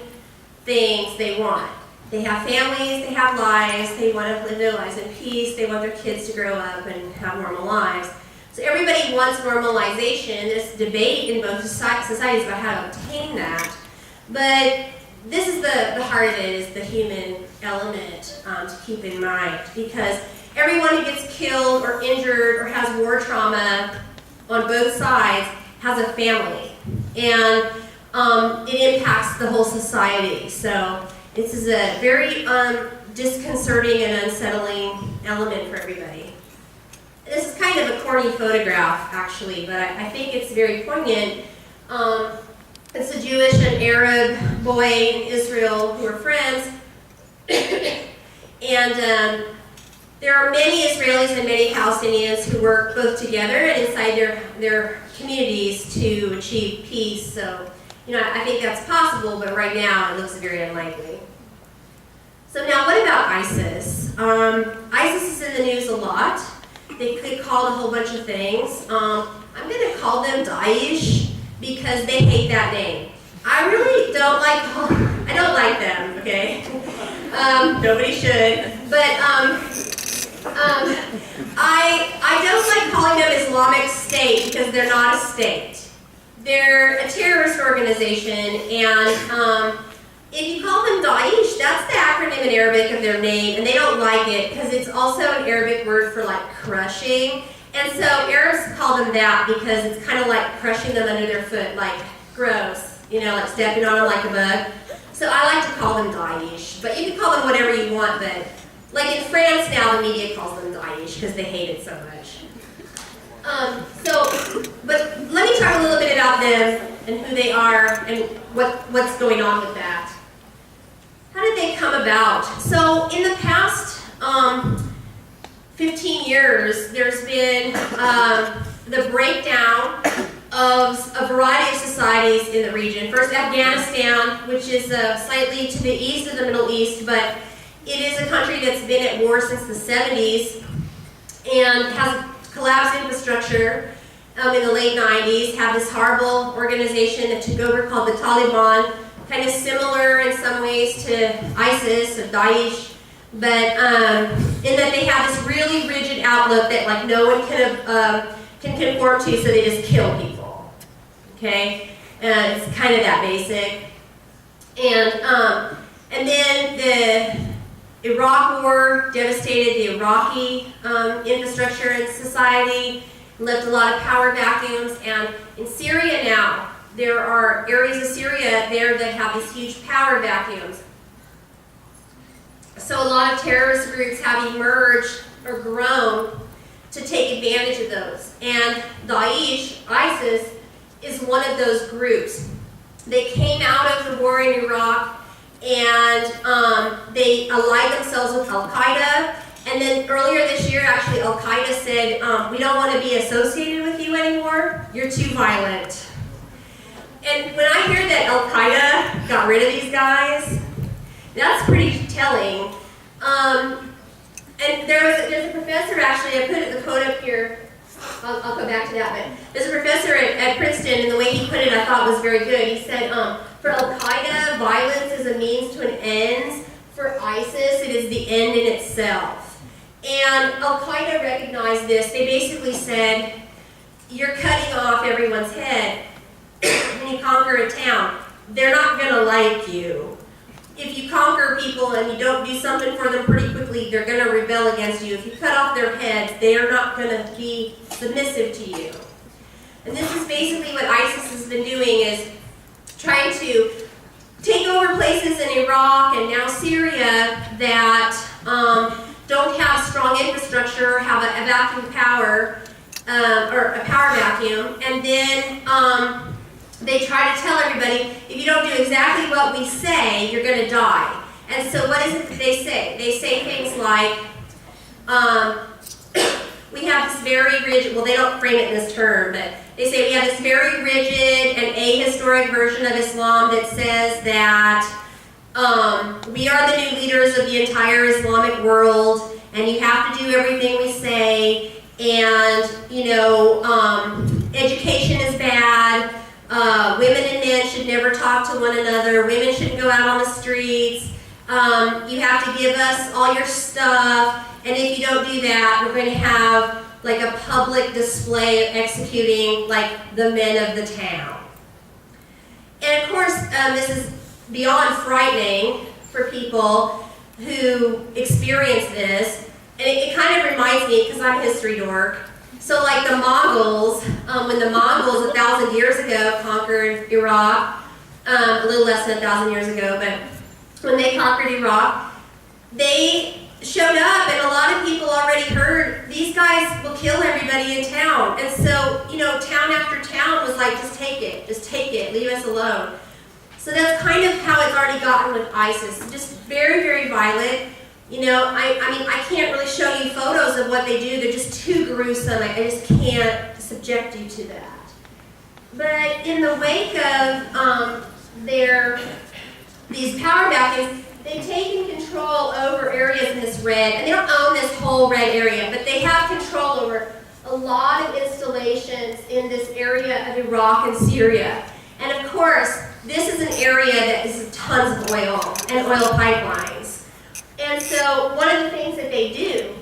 things they want. They have families, they have lives, they want to live their lives in peace, they want their kids to grow up and have normal lives. So everybody wants normalization. There's debate in both societies about how to obtain that. But this is the heart of it, is the human element to keep in mind. Because everyone who gets killed or injured or has war trauma on both sides has a family. And it impacts the whole society. So this is a very disconcerting and unsettling element for everybody. This is kind of a corny photograph, actually, but I think it's very poignant. It's a Jewish and Arab boy in Israel who are friends. And there are many Israelis and many Palestinians who work both together and inside their communities to achieve peace. So, I think that's possible, but right now it looks very unlikely. So now, what about ISIS? ISIS is in the news a lot. They could call it a whole bunch of things. I'm going to call them Daesh because they hate that name. I really don't like them, okay? Nobody should. But I don't like calling them Islamic State because they're not a state. They're a terrorist organization, and if you call them Daesh, that's the acronym in Arabic of their name, and they don't like it because it's also an Arabic word for like crushing. And so Arabs call them that because it's kind of like crushing them under their foot, like gross, like stepping on them like a bug. So I like to call them Daesh, but you can call them whatever you want, but like in France now, the media calls them Daesh because they hate it so much. But let me talk a little bit about them and who they are and what's going on with that. How did they come about? So in the past 15 years, there's been the breakdown of a variety of societies in the region. First, Afghanistan, which is slightly to the east of the Middle East, but it is a country that's been at war since the 70s and has collapsed infrastructure in the late 90s, have this horrible organization that took over called the Taliban, kind of similar in some ways to ISIS or Daesh, but in that they have this really rigid outlook that like no one can conform to, so they just kill people. Okay, it's kind of that basic. And then the Iraq War devastated the Iraqi infrastructure and society, left a lot of power vacuums, and in Syria now, there are areas of Syria there that have these huge power vacuums. So a lot of terrorist groups have emerged or grown to take advantage of those. And Daesh, ISIS, is one of those groups. They came out of the war in Iraq and they allied themselves with Al-Qaeda. And then earlier this year, actually, Al-Qaeda said, we don't want to be associated with you anymore. You're too violent. And when I hear that Al-Qaeda got rid of these guys, that's pretty telling. And there's a professor, actually, I put the quote up here. I'll come back to that, but there's a professor at Princeton, and the way he put it I thought was very good. He said, for Al-Qaeda, violence is a means to an end. For ISIS, it is the end in itself. And Al-Qaeda recognized this. They basically said, you're cutting off everyone's head. you conquer a town, they're not gonna like you. If you conquer people and you don't do something for them pretty quickly, they're gonna rebel against you. If you cut off their heads, they are not gonna be submissive to you. And this is basically what ISIS has been doing, is trying to take over places in Iraq and now Syria that don't have strong infrastructure, have a vacuum power, or a power vacuum, and then they try to tell everybody, if you don't do exactly what we say, you're going to die. And so what is it that they say? They say things like, we have this very rigid, well, they don't frame it in this term, but they say we have this very rigid and ahistoric version of Islam that says that we are the new leaders of the entire Islamic world, and you have to do everything we say, and, you know, education is bad, women and men should never talk to one another, women shouldn't go out on the streets, you have to give us all your stuff, and if you don't do that, we're going to have like a public display of executing like the men of the town. And of course, this is beyond frightening for people who experience this. And it kind of reminds me, because I'm a history dork, so like the Mongols, when the Mongols 1,000 years ago conquered Iraq, a little less than 1,000 years ago, but when they conquered Iraq, they showed up and a lot of people already heard, these guys will kill everybody in town. And so, you know, town after town was like, just take it, leave us alone. So that's kind of how it's already gotten with ISIS, just very, very violent. You know, I mean, I can't really show you photos of what they do. They're just too gruesome. I just can't subject you to that. But in the wake of these power vacuums, they've taken control over areas in this red, and they don't own this whole red area, but they have control over a lot of installations in this area of Iraq and Syria. And of course, this is an area that is tons of oil and oil pipelines. And so one of the things that they do,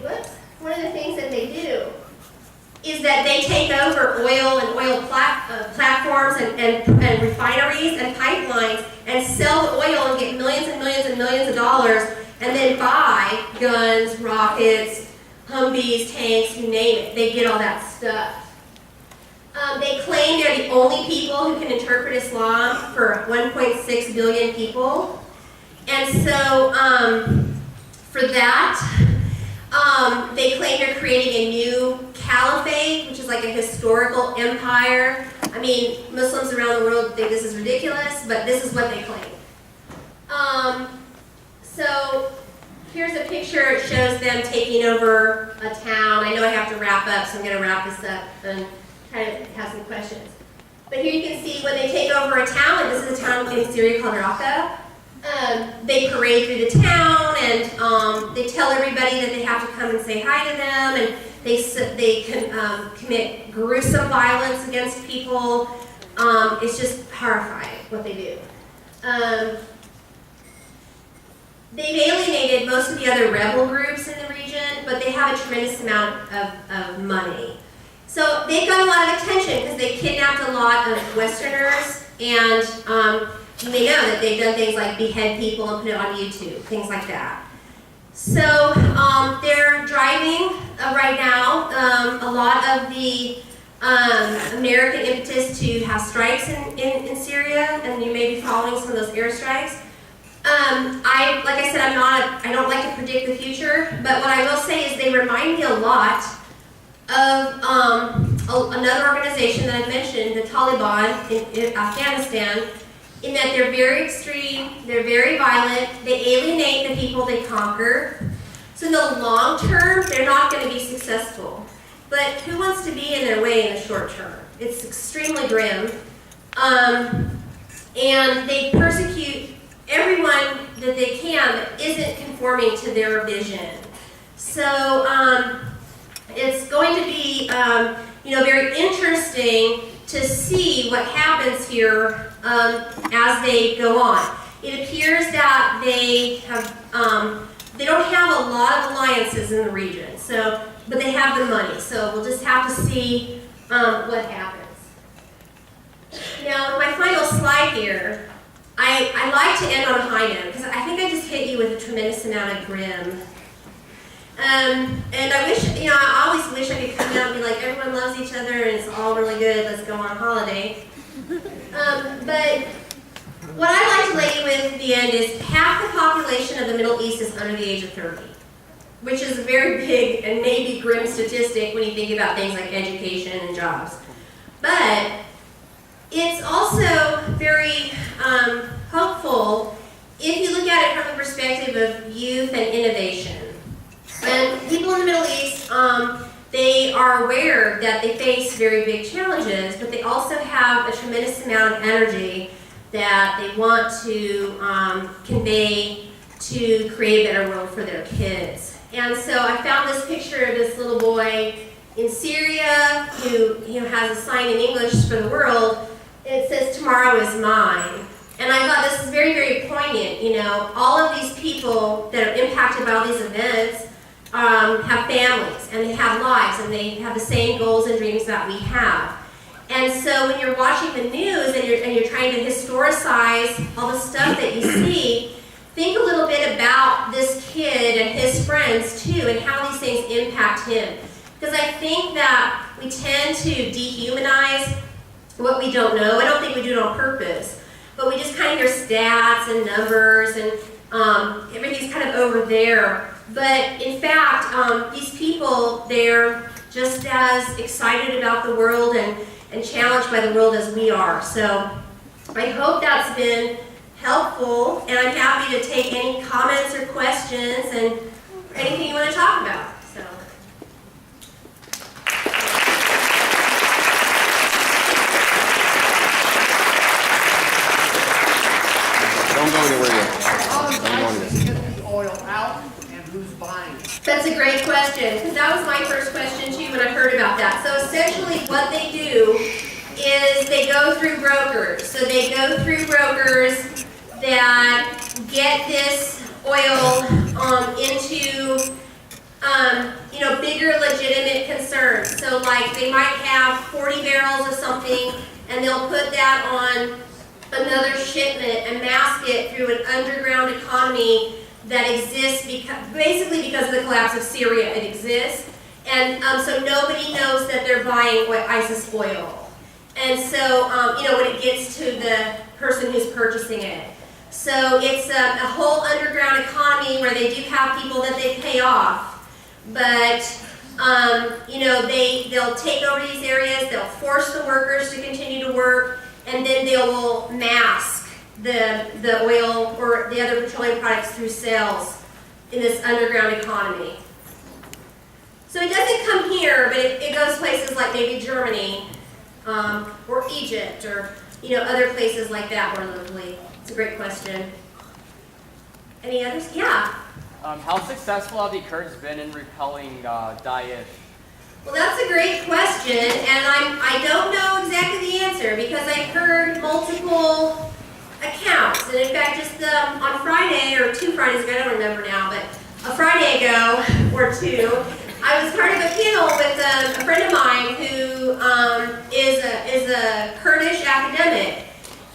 is that they take over oil and oil platforms and refineries and pipelines and sell the oil and get millions and millions and millions of dollars, and then buy guns, rockets, Humvees, tanks, you name it. They get all that stuff. They claim they're the only people who can interpret Islam for 1.6 billion people. And so for that, they claim they're creating a new caliphate, which is like a historical empire. I mean, Muslims around the world think this is ridiculous, but this is what they claim. So here's a picture. It shows them taking over a town. I know I have to wrap up, so I'm going to wrap this up and try to have some questions. But here you can see when they take over a town, like this is a town in Syria called Raqqa. They parade through the town, and they tell everybody that they have to come and say hi to them, and they can commit gruesome violence against people. It's just horrifying what they do. They've alienated most of the other rebel groups in the region, but they have a tremendous amount of money. So they've got a lot of attention because they kidnapped a lot of Westerners, and you may know that they've done things like behead people and put it on YouTube, things like that. So they're driving right now a lot of the American impetus to have strikes in Syria, and you may be following some of those airstrikes. Like I said, I don't like to predict the future, but what I will say is they remind me a lot of another organization that I mentioned, the Taliban in Afghanistan, in that they're very extreme, they're very violent, they alienate the people they conquer. So in the long term, they're not going to be successful. But who wants to be in their way in the short term? It's extremely grim. And they persecute everyone that they can that isn't conforming to their vision. So it's going to be very interesting to see what happens here as they go on. It appears that they don't have a lot of alliances in the region, but they have the money. So we'll just have to see what happens. Now, my final slide here, I like to end on a high note because I think I just hit you with a tremendous amount of grim. And I wish, I always wish I could come out and be like, everyone loves each other and it's all really good, let's go on a holiday. But what I'd like to lay you with at the end is half the population of the Middle East is under the age of 30, which is a very big and maybe grim statistic when you think about things like education and jobs. But it's also very hopeful if you look at it from the perspective of youth and innovation. And people in the Middle East, they are aware that they face very big challenges, but they also have a tremendous amount of energy that they want to convey to create a better world for their kids. And so I found this picture of this little boy in Syria who has a sign in English for the world. It says, "Tomorrow is mine." And I thought this is very, very poignant. All of these people that are impacted by all these events have families and they have lives and they have the same goals and dreams that we have. And so when you're watching the news and you're trying to historicize all the stuff that you see, think a little bit about this kid and his friends too and how these things impact him. Because I think that we tend to dehumanize what we don't know. I don't think we do it on purpose, but we just kind of hear stats and numbers and everything's kind of over there. But in fact, these people, they're just as excited about the world and challenged by the world as we are. So I hope that's been helpful, and I'm happy to take any comments or questions and anything you want to talk about. So.
Don't go anywhere yet.
How does ISIS get the oil out and who's buying it?
That's a great question, because that was my first question too when I heard about that. So essentially what they do is they go through brokers. So they go through brokers that get this oil into bigger legitimate concerns. So like they might have 40 barrels of something and they'll put that on another shipment and mask it through an underground economy that exists basically because of the collapse of Syria. It exists, and so nobody knows that they're buying ISIS oil. And so when it gets to the person who's purchasing it, so it's a whole underground economy where they do have people that they pay off, but they'll take over these areas, they'll force the workers to continue to work, and then they will mask the oil or the other petroleum products through sales in this underground economy. So it doesn't come here, but it goes places like maybe Germany or Egypt or other places like that more locally. It's a great question. Any others? Yeah.
How successful have the Kurds been in repelling Daesh?
Well, that's a great question, and I don't know exactly the answer because I've heard multiple accounts. And in fact, just on Friday, or 2 Fridays ago, I don't remember now, but a Friday ago or 2, I was part of a panel with a friend of mine who is a Kurdish academic.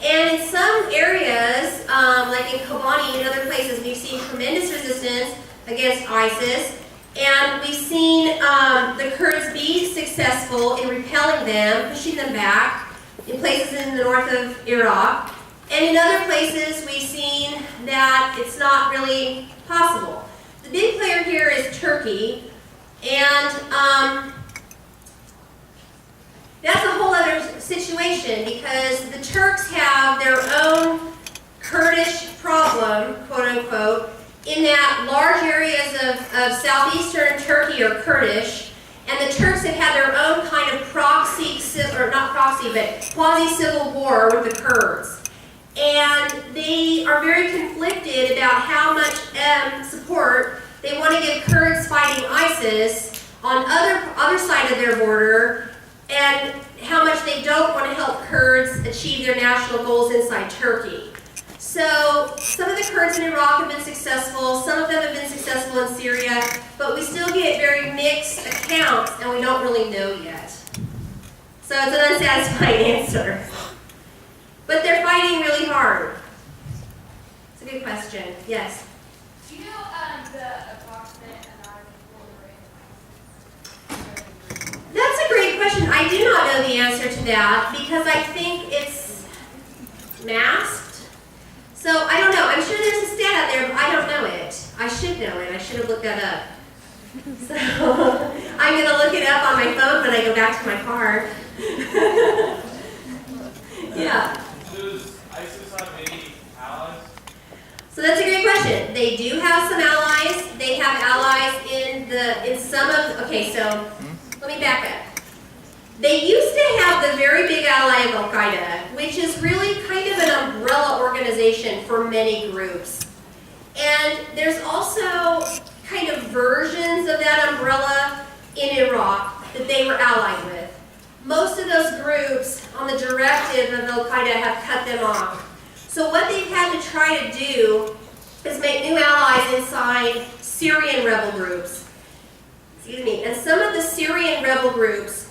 And in some areas, like in Kobani and other places, we've seen tremendous resistance against ISIS. And we've seen the Kurds be successful in repelling them, pushing them back in places in the north of Iraq. And in other places, we've seen that it's not really possible. The big player here is Turkey, and that's a whole other situation because the Turks have their own Kurdish problem, quote unquote, in that large areas of southeastern Turkey are Kurdish, and the Turks have had their own kind of quasi-civil war with the Kurds. And they are very conflicted about how much support they want to give Kurds fighting ISIS on other side of their border, and how much they don't want to help Kurds achieve their national goals inside Turkey. So some of the Kurds in Iraq have been successful, some of them have been successful in Syria, but we still get very mixed accounts and we don't really know yet. So it's an unsatisfying answer. But they're fighting fighting really hard? It's a good question. Yes.
Do you know the approximate amount of people who are in
That's a great question. I do not know the answer to that because I think it's masked. So I don't know. I'm sure there's a stat out there, but I don't know it. I should know it. I should have looked that up. So I'm going to look it up on my phone when I go back to my car. Yeah.
Does ISIS have any allies?
So that's a great question. They do have some allies. They have allies in some of. Okay, so let me back up. They used to have the very big ally of Al Qaeda, which is really kind of an umbrella organization for many groups. And there's also kind of versions of that umbrella in Iraq that they were allied with. Most of those groups, on the directive of Al Qaeda, have cut them off. So what they've had to try to do is make new allies inside Syrian rebel groups. Excuse me. And some of the Syrian rebel groups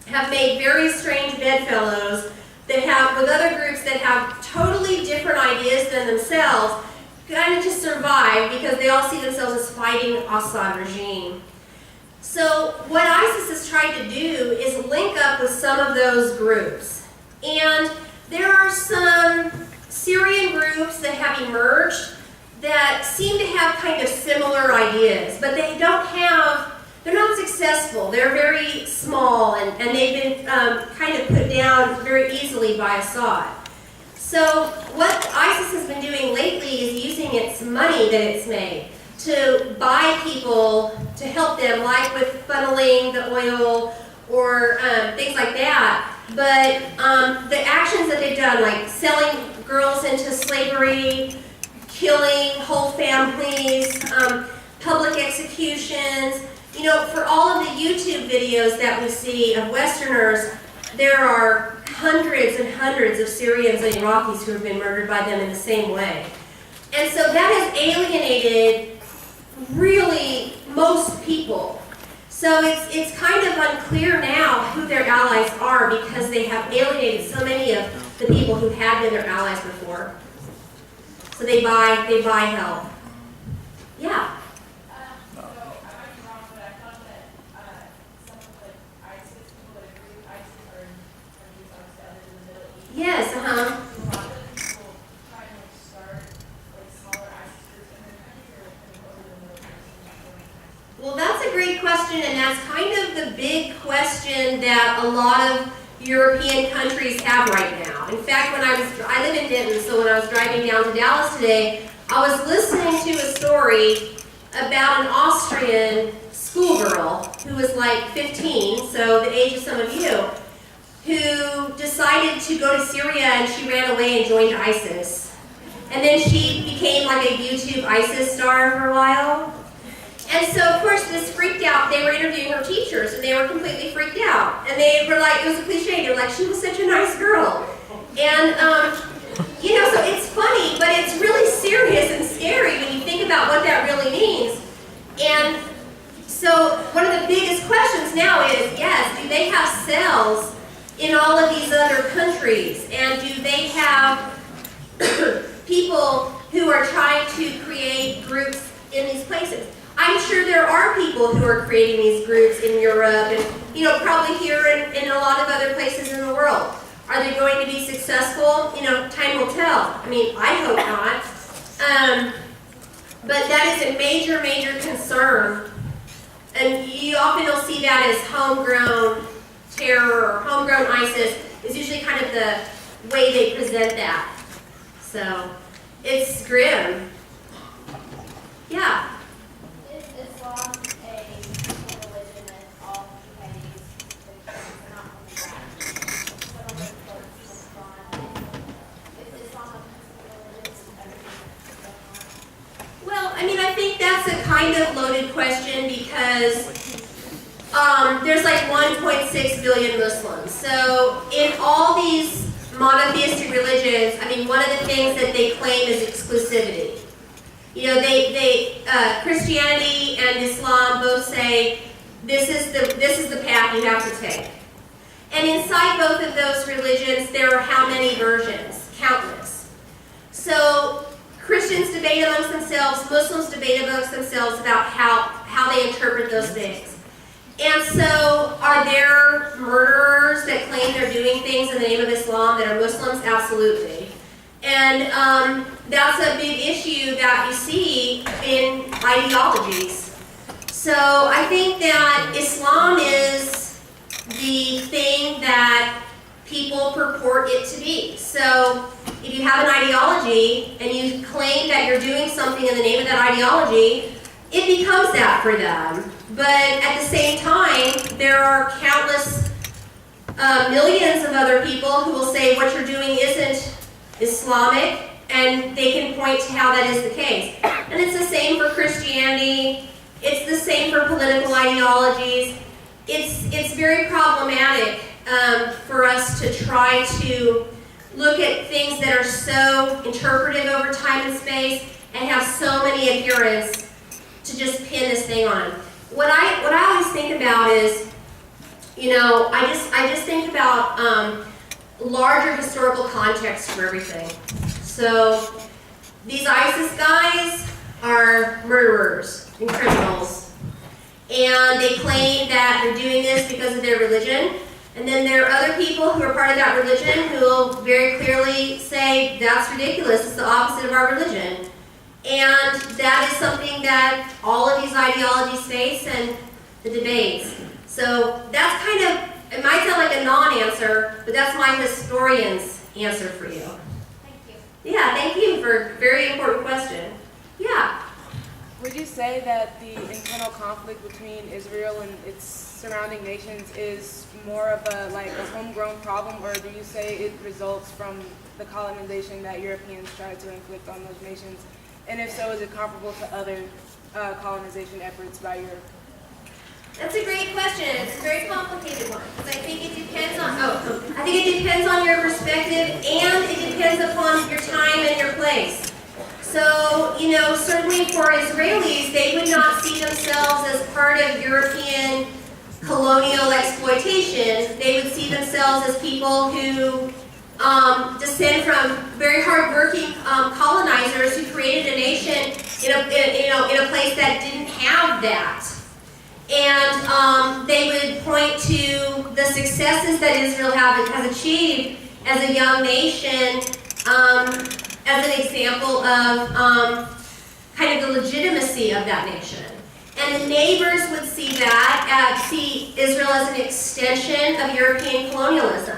have made very strange bedfellows that have, with other groups that have totally different ideas than themselves, kind of to survive because they all see themselves as fighting Assad regime. So what ISIS has tried to do is link up with some of those groups. And there are some Syrian groups that have emerged that seem to have kind of similar ideas, but they're not successful. They're very small and they've been kind of put down very easily by Assad. So what ISIS has been doing lately is using its money that it's made to buy people to help them, like with funneling the oil or things like that. But the actions that they've done, like selling girls into slavery, killing whole families, public executions, you know, for all of the YouTube videos that we see of Westerners, there are hundreds and hundreds of Syrians and Iraqis who have been murdered by them in the same way. And so that has alienated really most people. So it's kind of unclear now who their allies are because they have alienated so many of the people who had been their allies before. So they buy help. Yeah.
So I might be wrong, but I thought that some of the ISIS people that agree with ISIS are these other in the Middle East.
Yes,
A lot of people try to start smaller ISIS groups in their countries or go to the Middle East.
well, that's a great question, and that's kind of the big question that a lot of European countries have right now. In fact, I live in Denton, so when I was driving down to Dallas today, I was listening to a story about an Austrian schoolgirl who was like 15, so the age of some of you, who decided to go to Syria and she ran away and joined ISIS. And then she became like a YouTube ISIS star for a while. And so, of course, this freaked out. They were interviewing her teachers, and they were completely freaked out. And they were like, it was a cliche. They were like, she was such a nice girl. And, you know, so it's funny, but it's really serious and scary when you think about what that really means. And so one of the biggest questions now is, yes, do they have cells in all of these other countries? And do they have people who are trying to create groups in these places? I'm sure there are people who are creating these groups in Europe and, you know, probably here and in a lot of other places in the world. Are they going to be successful? You know, time will tell. I mean, I hope not. But that is a major, major concern. And you often will see that as homegrown terror or homegrown ISIS is usually kind of the way they present that. So, it's grim. Yeah.
Is Islam a religion that all Chinese are not from the back? Some of the folks from Iran. Is Islam a religion?
Well, I mean, I think that's a kind of loaded question because there's like 1.6 billion Muslims. So in all these monotheistic religions, I mean, one of the things that they claim is exclusivity. You know, Christianity and Islam both say this is the path you have to take. And inside both of those religions, there are how many versions? Count themselves, Muslims debate amongst themselves about how they interpret those things. And so, are there murderers that claim they're doing things in the name of Islam that are Muslims? Absolutely. And that's a big issue that you see in ideologies. So I think that Islam is the thing that people purport it to be. So if you have an ideology and you claim that you're doing something in the name of that ideology, it becomes that for them. But at the same time, there are countless millions of other people who will say what you're doing isn't Islamic, and they can point to how that is the case. And it's the same for Christianity. It's the same for political ideologies. It's very problematic for us to try to look at things that are so interpretive over time and space and have so many adherents to just pin this thing on. What I always think about is, I just think about larger historical context for everything. So these ISIS guys are murderers and criminals, and they claim that they're doing this because of their religion. And then there are other people who are part of that religion who will very clearly say, that's ridiculous, it's the opposite of our religion. And that is something that all of these ideologies face and the debates. So that's kind of, it might sound like a non-answer, but that's my historian's answer for you.
Thank you.
Yeah, thank you for a very important question. Yeah.
Would you say that the internal conflict between Israel and its surrounding nations is more of a homegrown problem, or do you say it results from the colonization that Europeans tried to inflict on those nations? And if so, is it comparable to other colonization efforts by Europe?
That's a great question. It's a very complicated one. Because I think it depends on your perspective, and it depends upon your time and your place. So, certainly for Israelis, they would not see themselves as part of European colonial exploitation. They would see themselves as people who descend from very hardworking colonizers who created a nation in a place that didn't have that. And they would point to the successes that Israel has achieved as a young nation as an example of kind of the legitimacy of that nation. And the neighbors would see Israel as an extension of European colonialism.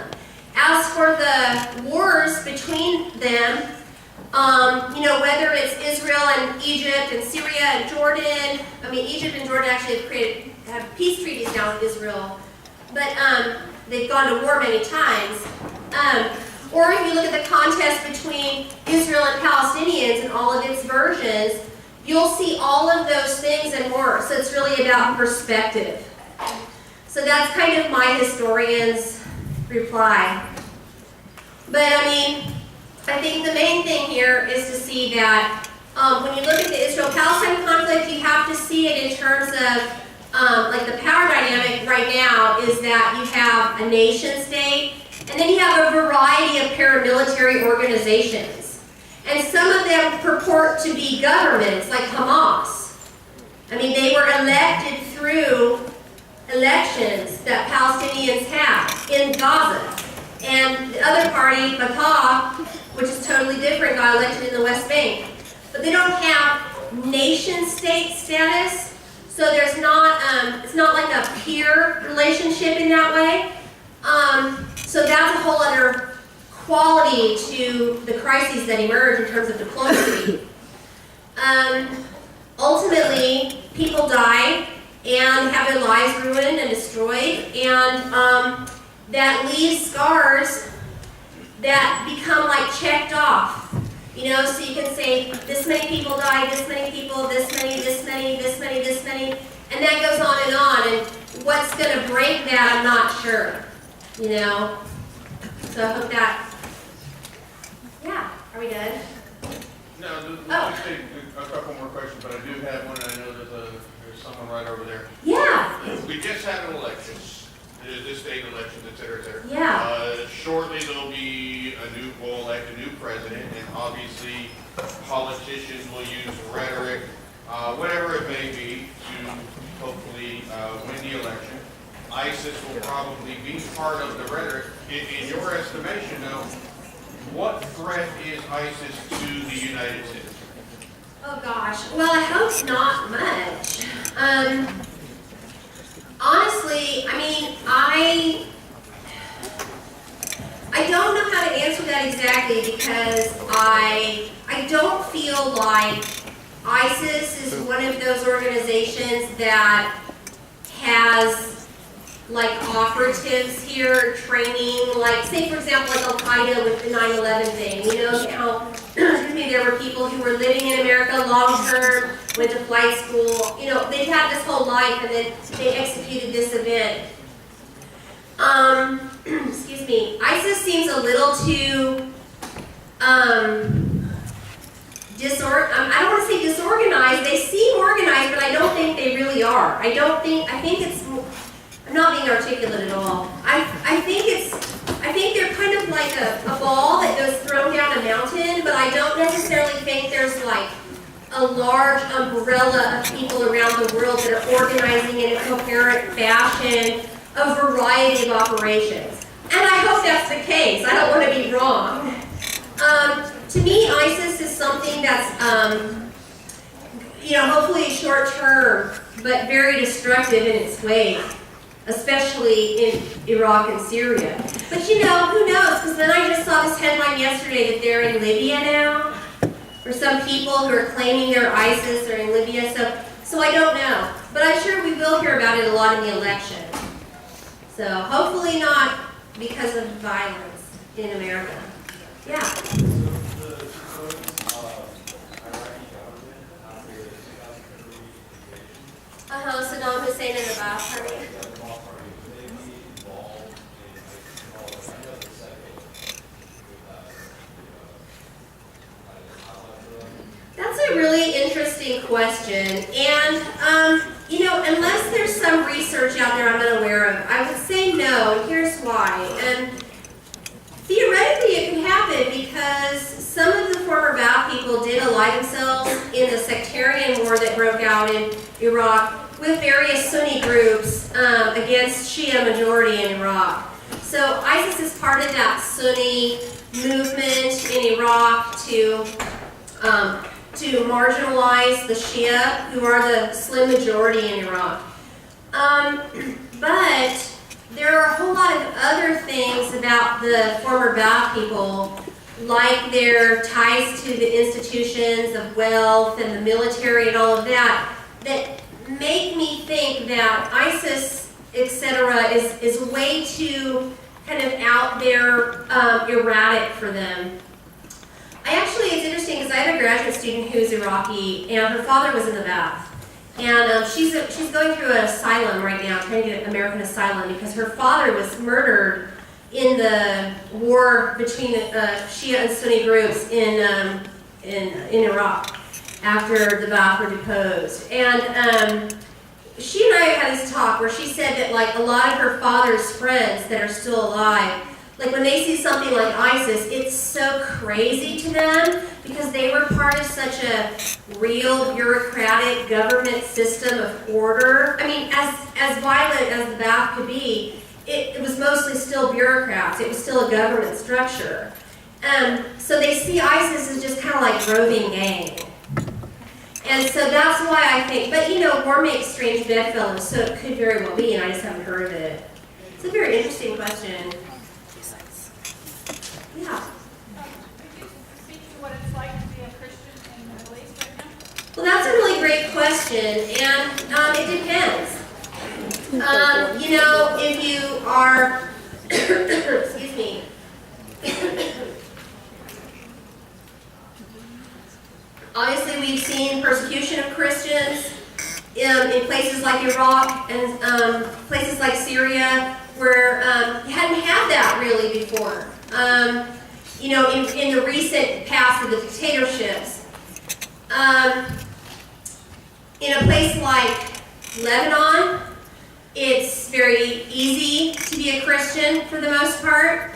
As for the wars between them, whether it's Israel and Egypt and Syria and Jordan, Egypt and Jordan actually have peace treaties now with Israel, but they've gone to war many times. Or if you look at the contest between Israel and Palestinians and all of its versions, you'll see all of those things and more. So it's really about perspective. So that's kind of my historian's reply. But I think the main thing here is to see that when you look at the Israel-Palestine conflict, you have to see it in terms of the power dynamic right now is that you have a nation state, and then you have a variety of paramilitary organizations. And some of them purport to be governments, like Hamas. They were elected through elections that Palestinians have in Gaza. And the other party, Fatah, which is totally different, got elected in the West Bank. But they don't have nation-state status, so there's not, it's not like a peer relationship in that way. So that's a whole other quality to the crises that emerge in terms of diplomacy. Ultimately, people die and have their lives ruined and destroyed, and that leaves scars that become like checked off. So you can say, this many people died, this many people, this many, this many, this many, this many, and that goes on and on, and what's going to break that, I'm not sure. So I hope that, yeah, are we done?
No, let me take a couple more questions, but I do have one, and I know there's someone right over there.
Yeah.
We just had an election, this state elections, et cetera, et cetera.
Yeah.
Shortly we'll elect a new president, and obviously politicians will use rhetoric, whatever it may be, to hopefully win the election. ISIS will probably be part of the rhetoric. In your estimation, though, what threat is ISIS to the United States?
Oh gosh, well I hope not much. Honestly, I mean, I don't know how to answer that exactly because I don't feel like ISIS is one of those organizations that has like operatives here training, like say for example like Al-Qaeda with the 9/11 thing, you know how excuse me, there were people who were living in America long term, went to flight school, you know, they've had this whole life and then they executed this event. Excuse me, ISIS seems a little too I don't want to say disorganized, they seem organized, but I don't think they really are. I think it's, I'm not being articulate at all. I think they're kind of like a ball that goes thrown down a mountain, but I don't necessarily think there's like a large umbrella of people around the world that are organizing in a coherent fashion a variety of operations. And I hope that's the case. I don't want to be wrong. To me, ISIS is something that's, you know, hopefully short term, but very destructive in its ways, especially in Iraq and Syria. But you know, who knows? Because then I just saw this headline yesterday that they're in Libya now, or some people who are claiming they're ISIS are in Libya. So I don't know, but I'm sure we will hear about it a lot in the election. So hopefully not because of violence in America. Yeah. Saddam Hussein in the Ba'ath Party. That's a really interesting question, and you know, unless there's some research out there I'm unaware of, I would say no, and here's why. And theoretically it could happen because some of the former Ba'ath people did ally themselves in the sectarian war that broke out in Iraq with various Sunni groups against Shia majority in Iraq. So ISIS is part of that Sunni movement in Iraq to marginalize the Shia, who are the slim majority in Iraq. But there are a whole lot of other things about the former Ba'ath people, like their ties to the institutions of wealth and the military and all of that, that make me think that ISIS, etc., is way too kind of out there, erratic for them. It's interesting because I have a graduate student who's Iraqi, and her father was in the Ba'ath. And she's going through an asylum right now, trying to get American asylum, because her father was murdered in the war between Shia and Sunni groups in Iraq after the Ba'ath were deposed. And she and I had this talk where she said that like a lot of her father's friends that are still alive, like when they see something like ISIS, it's so crazy to them because they were part of such a real bureaucratic government system of order. I mean, as violent as the Ba'ath could be, it was mostly still bureaucrats. It was still a government structure. So they see ISIS as just kind of like roving gang. And so that's why I think, but you know, war makes strange bedfellows, so it could very well be, and I just haven't heard of it. It's a very interesting question. Yeah.
Could you speak to what it's like to be a Christian in the Middle East right now?
Well, that's a really great question, and it depends. You know, if you are, excuse me, obviously we've seen persecution of Christians in places like Iraq and places like Syria where you hadn't had that really before. You know, in the recent past of the dictatorships. In a place like Lebanon, it's very easy to be a Christian for the most part.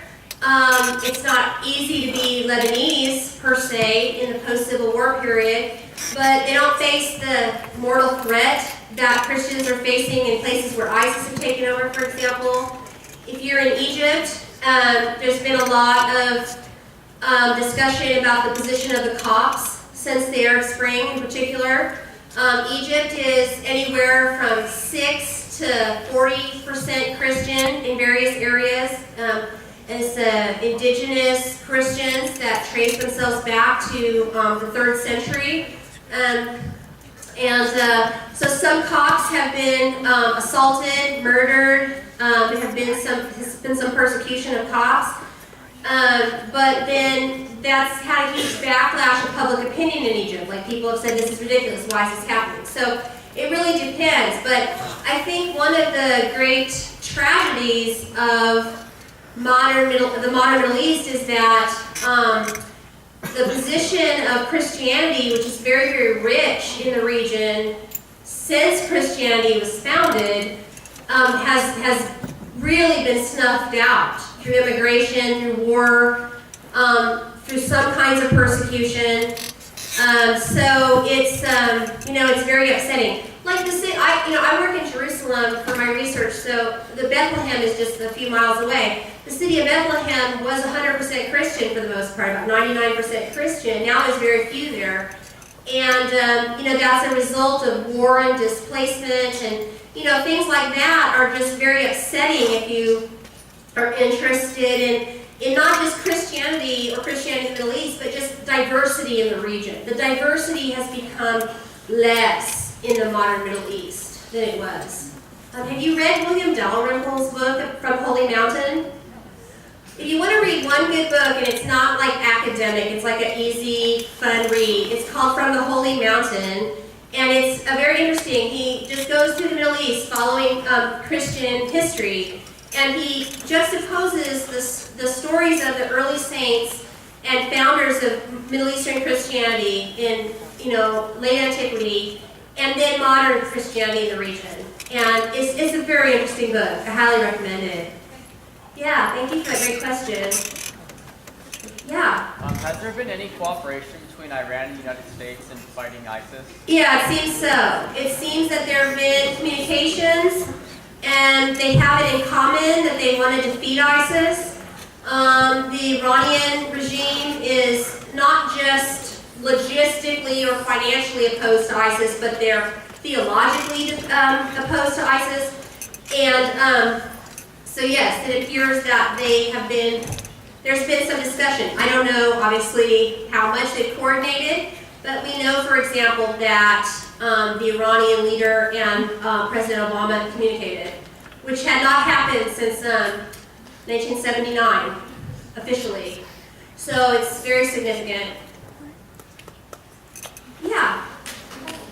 It's not easy to be Lebanese per se. day in the post-Civil War period, but they don't face the mortal threat that Christians are facing in places where ISIS have taken over, for example. If you're in Egypt, there's been a lot of discussion about the position of the Copts since the Arab Spring in particular. Egypt is anywhere from 6 to 40% Christian in various areas. It's indigenous Christians that trace themselves back to the 3rd century. So some Copts have been assaulted, murdered. There has been some persecution of Copts. But then that's had a huge backlash of public opinion in Egypt. Like, people have said, this is ridiculous, why is this happening? So it really depends. But I think one of the great tragedies of the modern Middle East is that the position of Christianity, which is very, very rich in the region since Christianity was founded, has really been snuffed out through immigration, through war, through some kinds of persecution. So it's it's very upsetting. Like the city, I work in Jerusalem for my research, so the Bethlehem is just a few miles away. The city of Bethlehem was 100% Christian for the most part, about 99% Christian. Now there's very few there, and that's a result of war and displacement, and things like that are just very upsetting if you are interested in not just Christianity or Christianity in the Middle East, but just diversity in the region. The diversity has become less in the modern Middle East than it was. Have you read William Dalrymple's book From Holy Mountain? If you want to read one good book, and it's not like academic, it's like an easy, fun read, it's called From the Holy Mountain, and it's very interesting. He just goes through the Middle East following Christian history, and he juxtaposes the stories of the early saints and founders of Middle Eastern Christianity in late antiquity, and then modern Christianity in the region. And it's a very interesting book. I highly recommend it. Yeah, thank you for that great question. Yeah.
Has there been any cooperation between Iran and the United States in fighting ISIS?
Yeah, it seems so. It seems that there have been communications, and they have it in common that they want to defeat ISIS. The Iranian regime is not just logistically or financially opposed to ISIS, but they're theologically opposed to ISIS. And so yes, it appears that there's been some discussion. I don't know, obviously, how much they've coordinated, but we know, for example, that the Iranian leader and President Obama communicated, which had not happened since 1979, officially. So it's very significant. Yeah.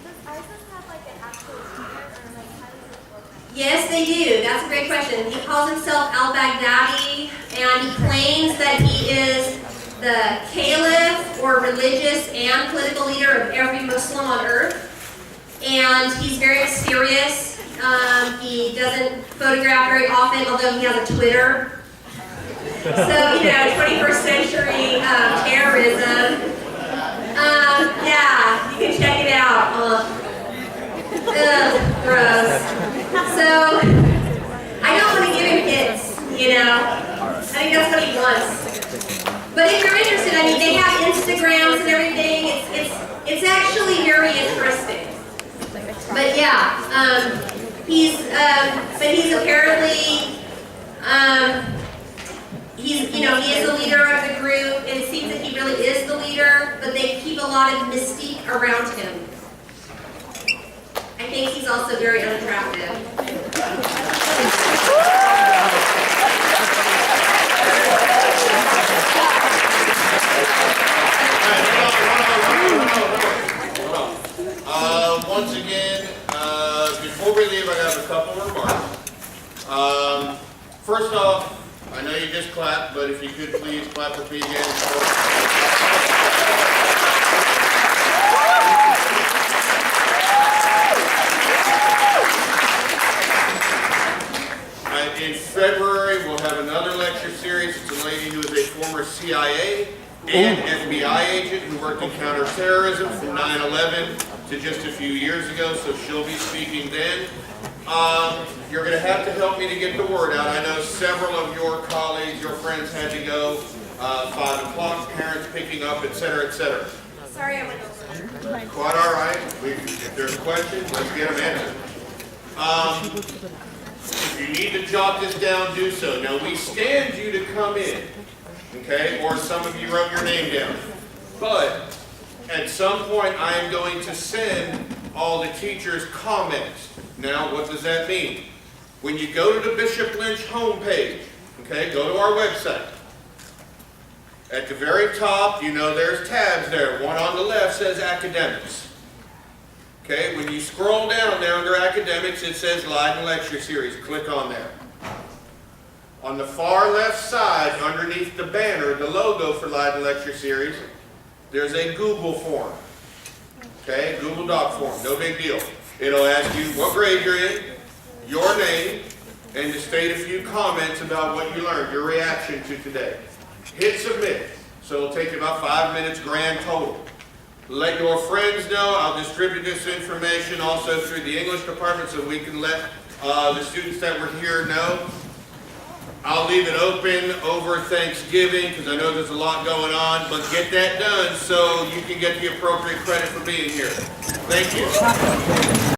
Does ISIS have like an actual leader, or like how does it work?
Yes, they do. That's a great question. He calls himself al-Baghdadi, and he claims that he is the caliph, or religious and political leader of every Muslim on earth. And he's very mysterious. He doesn't photograph very often, although he has a Twitter. So, 21st century terrorism. Yeah, you can check it out. Gross. So, I don't want to give him hits, I think that's what he wants. But if you're interested, they have Instagrams and everything. It's actually very interesting. But yeah, he's apparently, he is the leader of the group, and it seems that he really is the leader, but they keep a lot of mystique around him. I think he's also very unattractive.
Once again, before we leave, I have a couple of remarks. First off, I know you just clapped, but if you could please clap with me again. In February, we'll have another lecture series. It's a lady who is a former CIA and FBI agent who worked in counterterrorism from 9/11 to just a few years ago, so she'll be speaking then. You're going to have to help me to get the word out. I know several of your colleagues, your friends had to go, 5 o'clock, parents picking up, etc., etc.
Sorry, I went over.
Quite all right. If there's questions, let's get them answered. If you need to jot this down, do so. Now, we stand you to come in, okay? Or some of you wrote your name down. But at some point, I am going to send all the teachers comments. Now, what does that mean? When you go to the Bishop Lynch homepage, okay, go to our website. At the very top, you know there's tabs there. One on the left says academics. Okay, when you scroll down there under academics, it says Leyden Lecture Series. Click on there. On the far left side, underneath the banner, the logo for Leyden Lecture Series, there's a Google form. Okay, Google Doc form, no big deal. It'll ask you what grade you're in, your name, and to state a few comments about what you learned, your reaction to today. Hit submit. So it'll take you about 5 minutes grand total. Let your friends know. I'll distribute this information also through the English department so we can let the students that were here know. I'll leave it open over Thanksgiving because I know there's a lot going on, but get that done so you can get the appropriate credit for being here. Thank you.